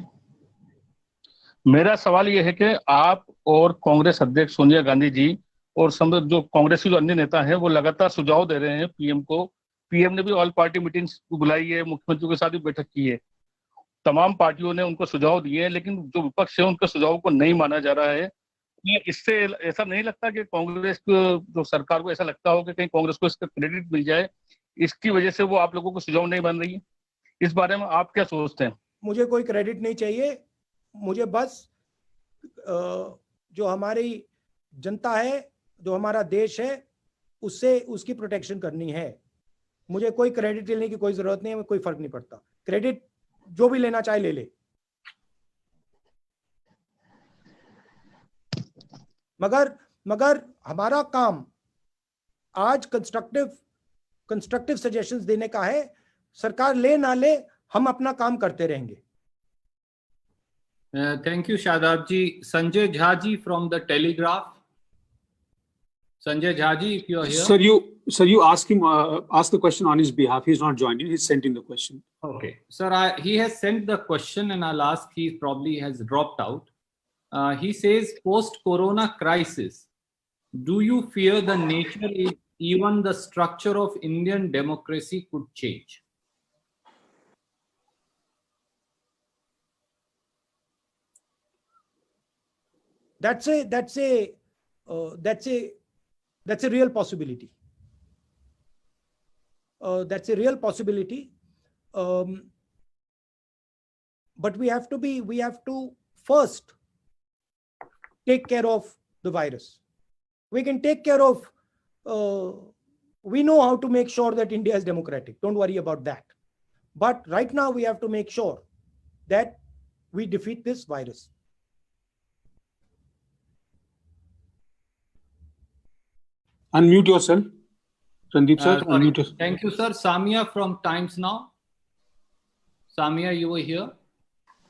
मेरा सवाल ये है कि आप और कांग्रेस अध्यक्ष सोनिया गांधी जी और जो कांग्रेस के जो अन्य नेता हैं वो लगातार सुझाव दे रहे हैं पीएम को। पीएम ने भी ऑल पार्टी मीटिंग्स बुलाई है, मुख्यमंत्रियों के साथ भी बैठक की है, तमाम पार्टियों ने उनको सुझाव दिए हैं, लेकिन जो विपक्ष है उनके सुझाव को नहीं माना जा रहा है। इससे ऐसा नहीं लगता कि कांग्रेस को, जो सरकार को ऐसा लगता हो कि कहीं कांग्रेस को इसका क्रेडिट मिल जाए, इसकी वजह से वो आप लोगों को सुझाव नहीं बन रही है? इस बारे में आप क्या सोचते हैं? मुझे कोई क्रेडिट नहीं चाहिए। मुझे बस जो हमारी जनता है, जो हमारा देश है, उससे उसकी प्रोटेक्शन करनी है। मुझे कोई क्रेडिट लेने की कोई जरूरत नहीं है, कोई फर्क नहीं पड़ता। क्रेडिट जो भी लेना चाहे ले ले, मगर हमारा काम आज कंस्ट्रक्टिव सजेशंस देने का है। सरकार ले ना ले, हम अपना काम करते रहेंगे। Thank you Shadab ji. Sanjay Jha ji from the Telegraph. Sanjay Jhaji, if you are here. Sir, you ask him, ask the question on his behalf. He's not joined in. He's sent in the question. Okay, sir, he has sent the question, and I'll ask. He probably has dropped out. He says, post-corona crisis, do you fear the nature, even the structure of Indian democracy could change? That's a real possibility. That's a real possibility. But we have to first take care of the virus. We can take care of, we know how to make sure that India is democratic. Don't worry about that. But right now we have to make sure that we defeat this virus. Unmute yourself. Sandeep sir, unmute yourself. Thank you, sir. Samia from Times Now. Samia, you were here?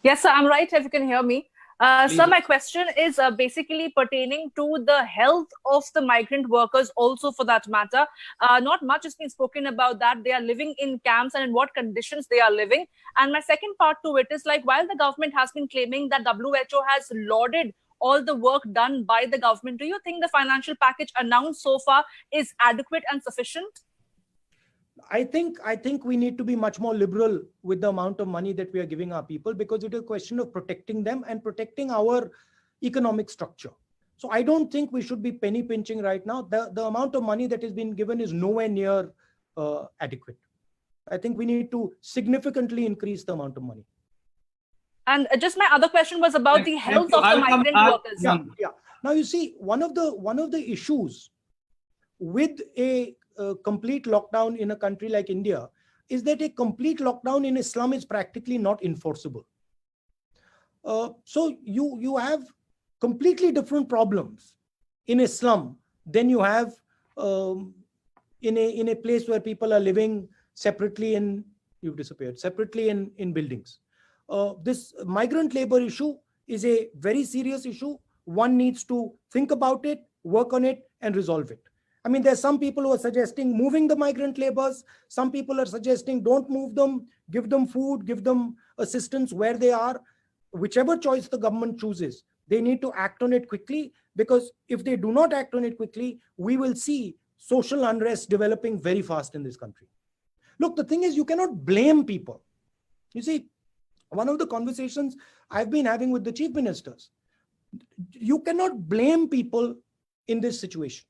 Yes, sir, I'm right, if you can hear me. Sir, my question is basically pertaining to the health of the migrant workers also, for that matter. Not much has been spoken about that. They are living in camps and in what conditions they are living. And my second part to it is, like, while the government has been claiming that WHO has lauded all the work done by the government, do you think the financial package announced so far is adequate and sufficient? I think we need to be much more liberal with the amount of money that we are giving our people, because it is a question of protecting them and protecting our economic structure. So I don't think we should be penny pinching right now. The amount of money that is being given is nowhere near adequate. I think we need to significantly increase the amount of money. And just my other question was about the health of the migrant workers. Yeah. Now you see, one of the issues with a complete lockdown in a country like India is that a complete lockdown in a slum is practically not enforceable. So you have completely different problems in a slum than you have in a place where people are living separately in buildings. This migrant labor issue is a very serious issue. One needs to think about it, work on it, and resolve it. I mean, there's some people who are suggesting moving the migrant laborers. Some people are suggesting don't move them, give them food, give them assistance where they are. Whichever choice the government chooses, they need to act on it quickly, because if they do not act on it quickly, we will see social unrest developing very fast in this country. Look, the thing is, you cannot blame people. You see, one of the conversations I've been having with the chief ministers, you cannot blame people in this situation.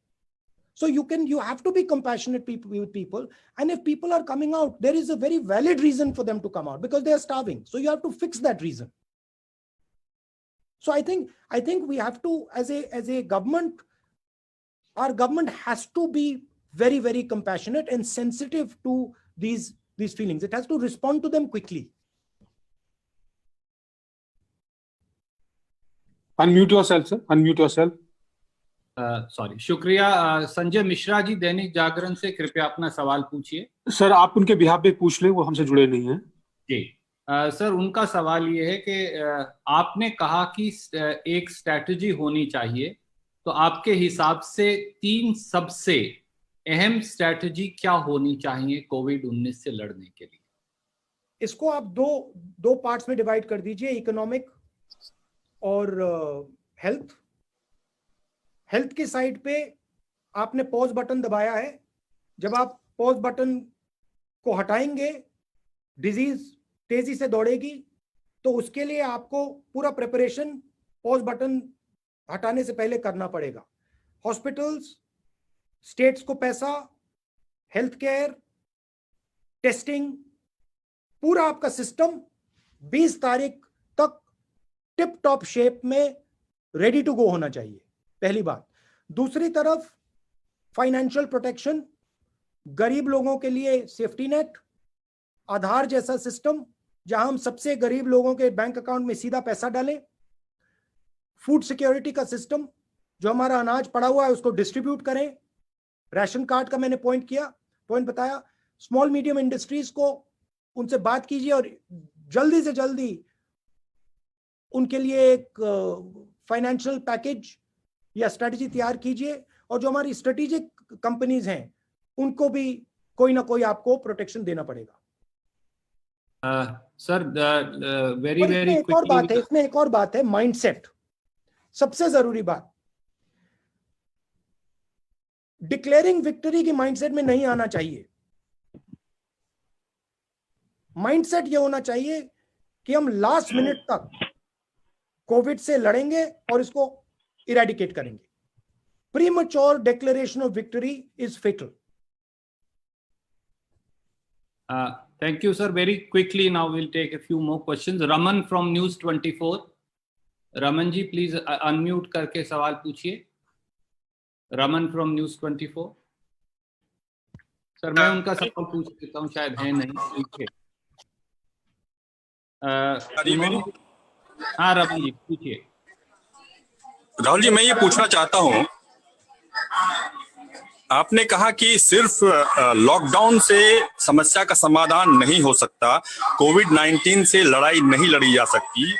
So you have to be compassionate with people. And if people are coming out, there is a very valid reason for them to come out, because they are starving. So you have to fix that reason. So I think we have to, as a government, our government has to be very, very compassionate and sensitive to these feelings. It has to respond to them quickly. Unmute yourself, sir. Unmute yourself. Sorry, शुक्रिया। संजय मिश्रा जी, दैनिक जागरण से, कृपया अपना सवाल पूछिए। Sir, आप उनके behalf पे पूछ लें, वो हमसे जुड़े नहीं हैं। जी सर, उनका सवाल ये है कि आपने कहा कि एक स्ट्रैटेजी होनी चाहिए, तो आपके हिसाब से 3 सबसे अहम स्ट्रैटेजी क्या होनी चाहिए कोविड-19 से लड़ने के लिए? इसको आप दो पार्ट्स में डिवाइड कर दीजिए, इकोनॉमिक और हेल्थ की साइड पे आपने पॉज बटन दबाया है। जब आप पॉज बटन को हटाएंगे, डिजीज तेजी से दौड़ेगी, तो उसके लिए आपको पूरा प्रिपरेशन पॉज बटन हटाने से पहले करना पड़ेगा। हॉस्पिटल्स, स्टेट्स को पैसा, हेल्थ केयर, टेस्टिंग, पूरा आपका सिस्टम 20 तारीख तक टिप टॉप शेप में रेडी टू गो होना चाहिए, पहली बात। दूसरी तरफ फाइनेंशियल प्रोटेक्शन, गरीब लोगों के लिए सेफ्टी नेट, आधार जैसा सिस्टम जहां हम सबसे गरीब लोगों के बैंक अकाउंट में सीधा पैसा डालें, फूड सिक्योरिटी का सिस्टम, जो हमारा अनाज पड़ा हुआ है उसको डिस्ट्रीब्यूट करें, राशन कार्ड का मैंने पॉइंट बताया, स्मॉल मीडियम इंडस्ट्रीज को उनसे बात कीजिए और जल्दी से जल्दी उनके लिए एक फाइनेंशियल पैकेज या स्ट्रेटजी तैयार कीजिए। और जो हमारी स्ट्रेटेजिक कंपनीज हैं उनको भी कोई ना कोई आपको प्रोटेक्शन देना पड़ेगा। सर वेरी वेरी एक और बात है, इसमें एक और बात है, माइंडसेट। सबसे जरूरी बात, डिक्लेयरिंग विक्ट्री की माइंडसेट में नहीं आना चाहिए। माइंडसेट ये होना चाहिए कि हम लास्ट मिनट तक कोविड से लड़ेंगे और इसको इरेडिकेट करेंगे। Premature declaration of victory is fatal. Thank you, sir. Very quickly now we'll take a few more questions. Raman from News 24. Raman ji, please unmute करके सवाल पूछिए। Raman from News 24. सर मैं उनका सवाल पूछ लेता हूँ, शायद है नहीं। ठीक है। हाँ रमन जी पूछिए। राहुल जी, मैं ये पूछना चाहता हूँ, आपने कहा कि सिर्फ लॉकडाउन से समस्या का समाधान नहीं हो सकता, कोविड-19 से लड़ाई नहीं लड़ी जा सकती,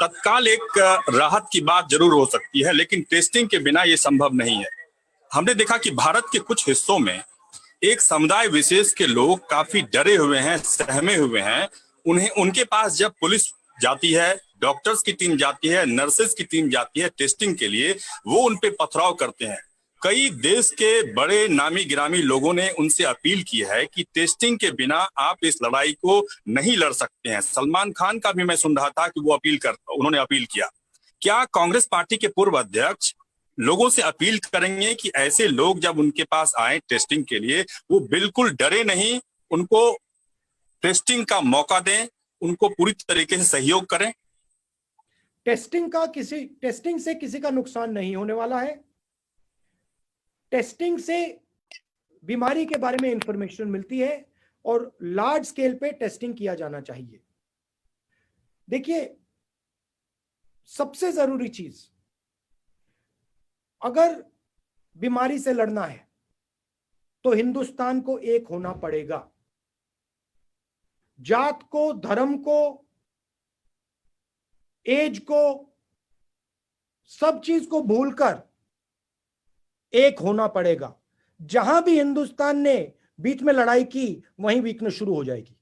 तत्काल एक राहत की बात जरूर हो सकती है, लेकिन टेस्टिंग के बिना ये संभव नहीं है। हमने देखा कि भारत के कुछ हिस्सों में एक समुदाय विशेष के लोग काफी डरे हुए हैं, सहमे हुए हैं। उनके पास जब पुलिस जाती है, डॉक्टर्स की टीम जाती है, नर्सेस की टीम जाती है टेस्टिंग के लिए, वो उन पे पथराव करते हैं। कई देश के बड़े नामी गिरामी लोगों ने उनसे अपील की है कि टेस्टिंग के बिना आप इस लड़ाई को नहीं लड़ सकते हैं। सलमान खान का भी मैं सुन रहा था कि वो उन्होंने अपील किया। क्या कांग्रेस पार्टी के पूर्व अध्यक्ष लोगों से अपील करेंगे कि ऐसे लोग जब उनके पास आए टेस्टिंग के लिए, वो बिल्कुल डरे नहीं, उनको टेस्टिंग का मौका दें, उनको पूरी तरीके से सहयोग करें? टेस्टिंग से किसी का नुकसान नहीं होने वाला है। टेस्टिंग से बीमारी के बारे में इंफॉर्मेशन मिलती है और लार्ज स्केल पे टेस्टिंग किया जाना चाहिए। देखिए, सबसे जरूरी चीज, अगर बीमारी से लड़ना है तो हिंदुस्तान को एक होना पड़ेगा। जात को, धर्म को, एज को, सब चीज को भूलकर एक होना पड़ेगा। जहां भी हिंदुस्तान ने बीच में लड़ाई की, वहीं वीकनेस शुरू हो जाएगी।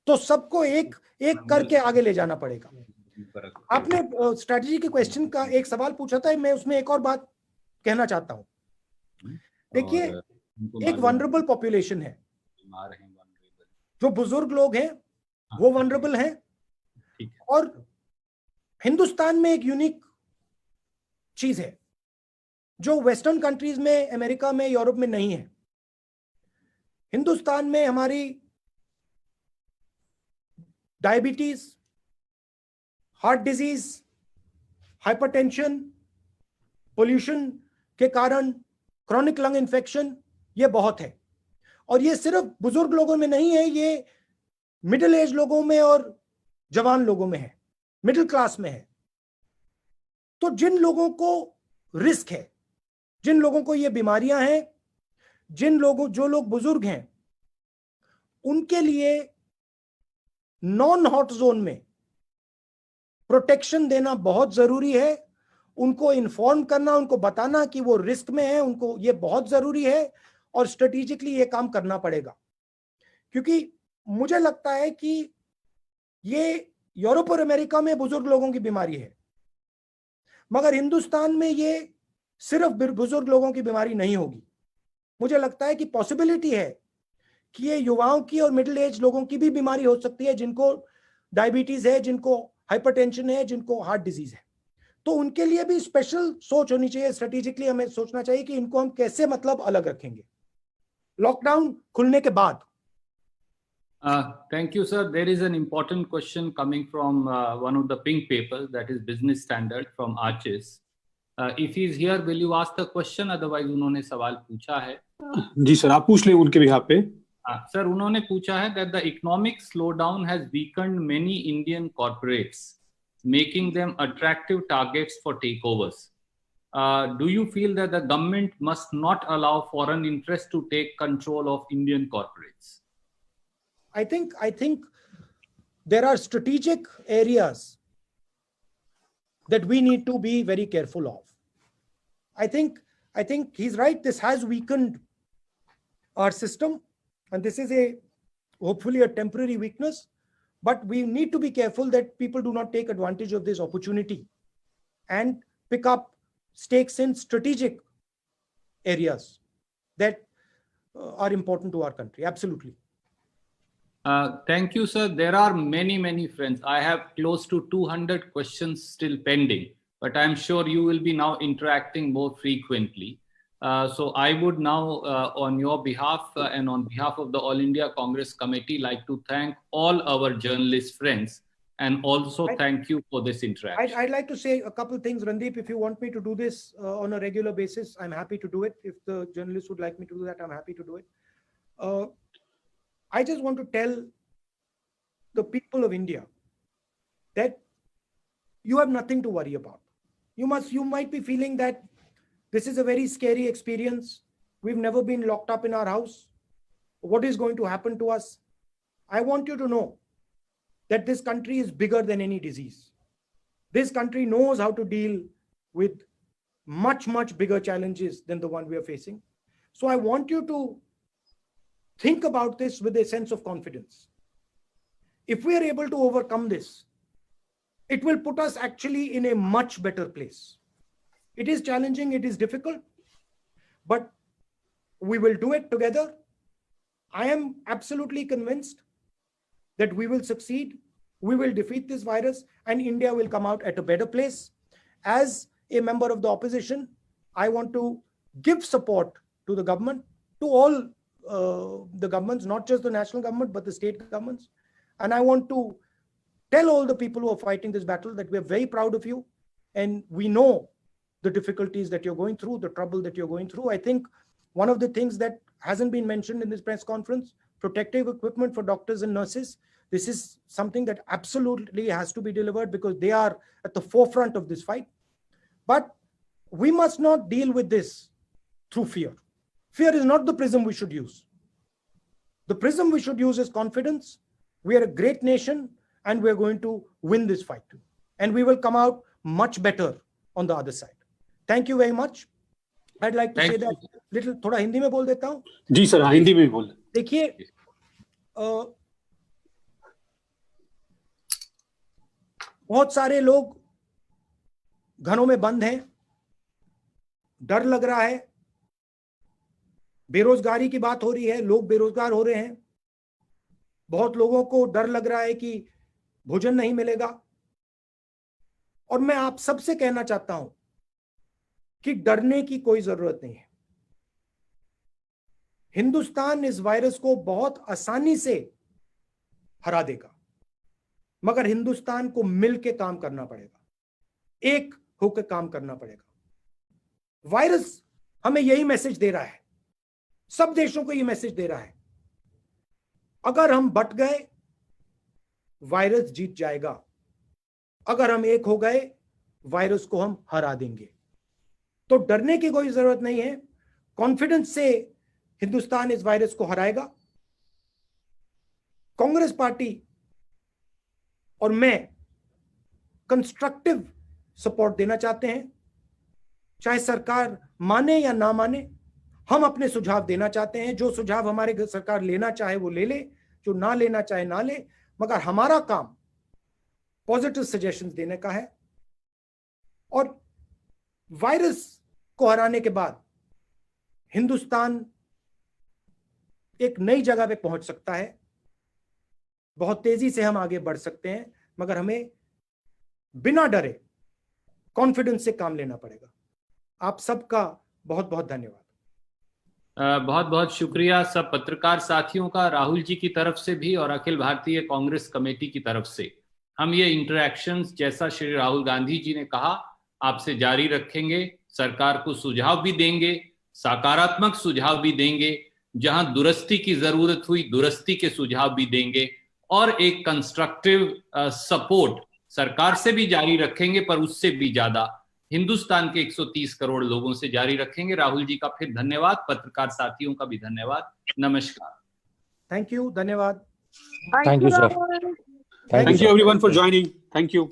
तो सबको एक एक करके आगे ले जाना पड़ेगा। आपने स्ट्रेटजी के क्वेश्चन का एक सवाल पूछा था, मैं उसमें एक और बात कहना चाहता हूं। देखिए, एक वनरेबल पॉपुलेशन है, जो बुजुर्ग लोग हैं वो वनरेबल हैं, और हिंदुस्तान में एक यूनिक चीज है जो वेस्टर्न कंट्रीज में, अमेरिका में, यूरोप में नहीं है। हिंदुस्तान में हमारी diabetes, heart disease, hypertension, pollution के कारण क्रॉनिक लंग इन्फेक्शन, ये बहुत है। और ये सिर्फ बुजुर्ग लोगों में नहीं है, ये मिडिल एज लोगों में और जवान लोगों में है, मिडिल क्लास में है। तो जिन लोगों को रिस्क है, जिन लोगों को ये बीमारियां हैं, जो लोग बुजुर्ग हैं, उनके लिए नॉन हॉट जोन में प्रोटेक्शन देना बहुत जरूरी है। उनको इन्फॉर्म करना, उनको बताना कि वो रिस्क में है, उनको ये बहुत जरूरी है, और स्ट्रेटेजिकली ये काम करना पड़ेगा। क्योंकि मुझे लगता है कि ये यूरोप और अमेरिका में बुजुर्ग लोगों की बीमारी है, मगर हिंदुस्तान में ये सिर्फ बुजुर्ग लोगों की बीमारी नहीं होगी। मुझे लगता है कि पॉसिबिलिटी है कि ये युवाओं की और मिडिल एज लोगों की भी बीमारी हो सकती है, जिनको डायबिटीज है, जिनको हाइपरटेंशन है, जिनको हार्ट डिजीज है। तो उनके लिए भी स्पेशल सोच होनी चाहिए। स्ट्रेटेजिकली हमें सोचना चाहिए कि इनको हम कैसे अलग रखेंगे लॉकडाउन खुलने के बाद। Thank you, sir. There is an important question coming from one of the pink papers, that is Business Standard from Arches. If he is here, will you ask the question? Otherwise, उन्होंने सवाल पूछा है। जी sir, आप पूछ ले उनके भी यहाँ पे। सर, उन्होंने पूछा है that the economic slowdown has weakened many Indian corporates, making them attractive targets for takeovers. Do you feel that the government must not allow foreign interests to take control of Indian corporates? I think there are strategic areas that we need to be very careful of. I think he's right. This has weakened our system, and this is hopefully a temporary weakness. But we need to be careful that people do not take advantage of this opportunity and pick up stakes in strategic areas that are important to our country. Absolutely. Thank you, sir. There are many friends. I have close to 200 questions still pending, but I'm sure you will be now interacting more frequently. So I would now, on your behalf and on behalf of the All India Congress Committee, like to thank all our journalist friends and also thank you for this interaction. I'd like to say a couple of things, Randeep. If you want me to do this on a regular basis, I'm happy to do it. If the journalists would like me to do that, I'm happy to do it. I just want to tell the people of India that you have nothing to worry about. You might be feeling that this is a very scary experience. We've never been locked up in our house. What is going to happen to us? I want you to know that this country is bigger than any disease. This country knows how to deal with much bigger challenges than the one we are facing. So I want you to think about this with a sense of confidence. If we are able to overcome this, it will put us actually in a much better place. It is challenging, it is difficult, but we will do it together. I am absolutely convinced that we will succeed, we will defeat this virus, and India will come out at a better place. As a member of the opposition, I want to give support to the government, to all the governments, not just the national government, but the state governments. And I want to tell all the people who are fighting this battle that we are very proud of you, and we know the difficulties that you're going through, the trouble that you're going through. I think one of the things that hasn't been mentioned in this press conference, protective equipment for doctors and nurses. This is something that absolutely has to be delivered because they are at the forefront of this fight. But we must not deal with this through fear. Fear is not the prism we should use. The prism we should use is confidence. We are a great nation and we're going to win this fight. And we will come out much better on the other side. Thank you very much. I'd like to say that little थोड़ा हिंदी में बोल देता हूँ. जी sir, Hindi में बोल. देखिए, बहुत सारे लोग घरों में बंद हैं, डर लग रहा है, बेरोजगारी की बात हो रही है, लोग बेरोजगार हो रहे हैं, बहुत लोगों को डर लग रहा है कि भोजन नहीं मिलेगा. और मैं आप सबसे कहना चाहता हूं कि डरने की कोई जरूरत नहीं है. हिंदुस्तान इस वायरस को बहुत आसानी से हरा देगा, मगर हिंदुस्तान को मिलकर काम करना पड़ेगा, एक होकर काम करना पड़ेगा. वायरस हमें यही मैसेज दे रहा है, सब देशों को यह मैसेज दे रहा है, अगर हम बट गए वायरस जीत जाएगा, अगर हम एक हो गए वायरस को हम हरा देंगे. तो डरने की कोई जरूरत नहीं है. कॉन्फिडेंस से हिंदुस्तान इस वायरस को हराएगा. कांग्रेस पार्टी और मैं कंस्ट्रक्टिव सपोर्ट देना चाहते हैं. चाहे सरकार माने या ना माने, हम अपने सुझाव देना चाहते हैं. जो सुझाव हमारे सरकार लेना चाहे वो ले ले, जो ना लेना चाहे ना ले, मगर हमारा काम पॉजिटिव सजेशंस देने का है. और वायरस को हराने के बाद हिंदुस्तान एक नई जगह पे पहुंच सकता है. बहुत तेजी से हम आगे बढ़ सकते हैं, मगर हमें बिना डरे कॉन्फिडेंस से काम लेना पड़ेगा. आप सबका बहुत बहुत धन्यवाद. बहुत बहुत शुक्रिया सब पत्रकार साथियों का, राहुल जी की तरफ से भी और अखिल भारतीय कांग्रेस कमेटी की तरफ से. हम ये इंटरैक्शंस, जैसा श्री राहुल गांधी जी ने कहा, आपसे जारी रखेंगे. सरकार को सुझाव भी देंगे, सकारात्मक सुझाव भी देंगे, जहां दुरुस्ती की जरूरत हुई दुरुस्ती के सुझाव भी देंगे, और एक कंस्ट्रक्टिव सपोर्ट सरकार से भी जारी रखेंगे, पर उससे भी ज्यादा हिंदुस्तान के 130 करोड़ लोगों से जारी रखेंगे. राहुल जी का फिर धन्यवाद, पत्रकार साथियों का भी धन्यवाद. नमस्कार. Thank you. धन्यवाद. Thank you, sir. Thank you everyone for joining. Thank you.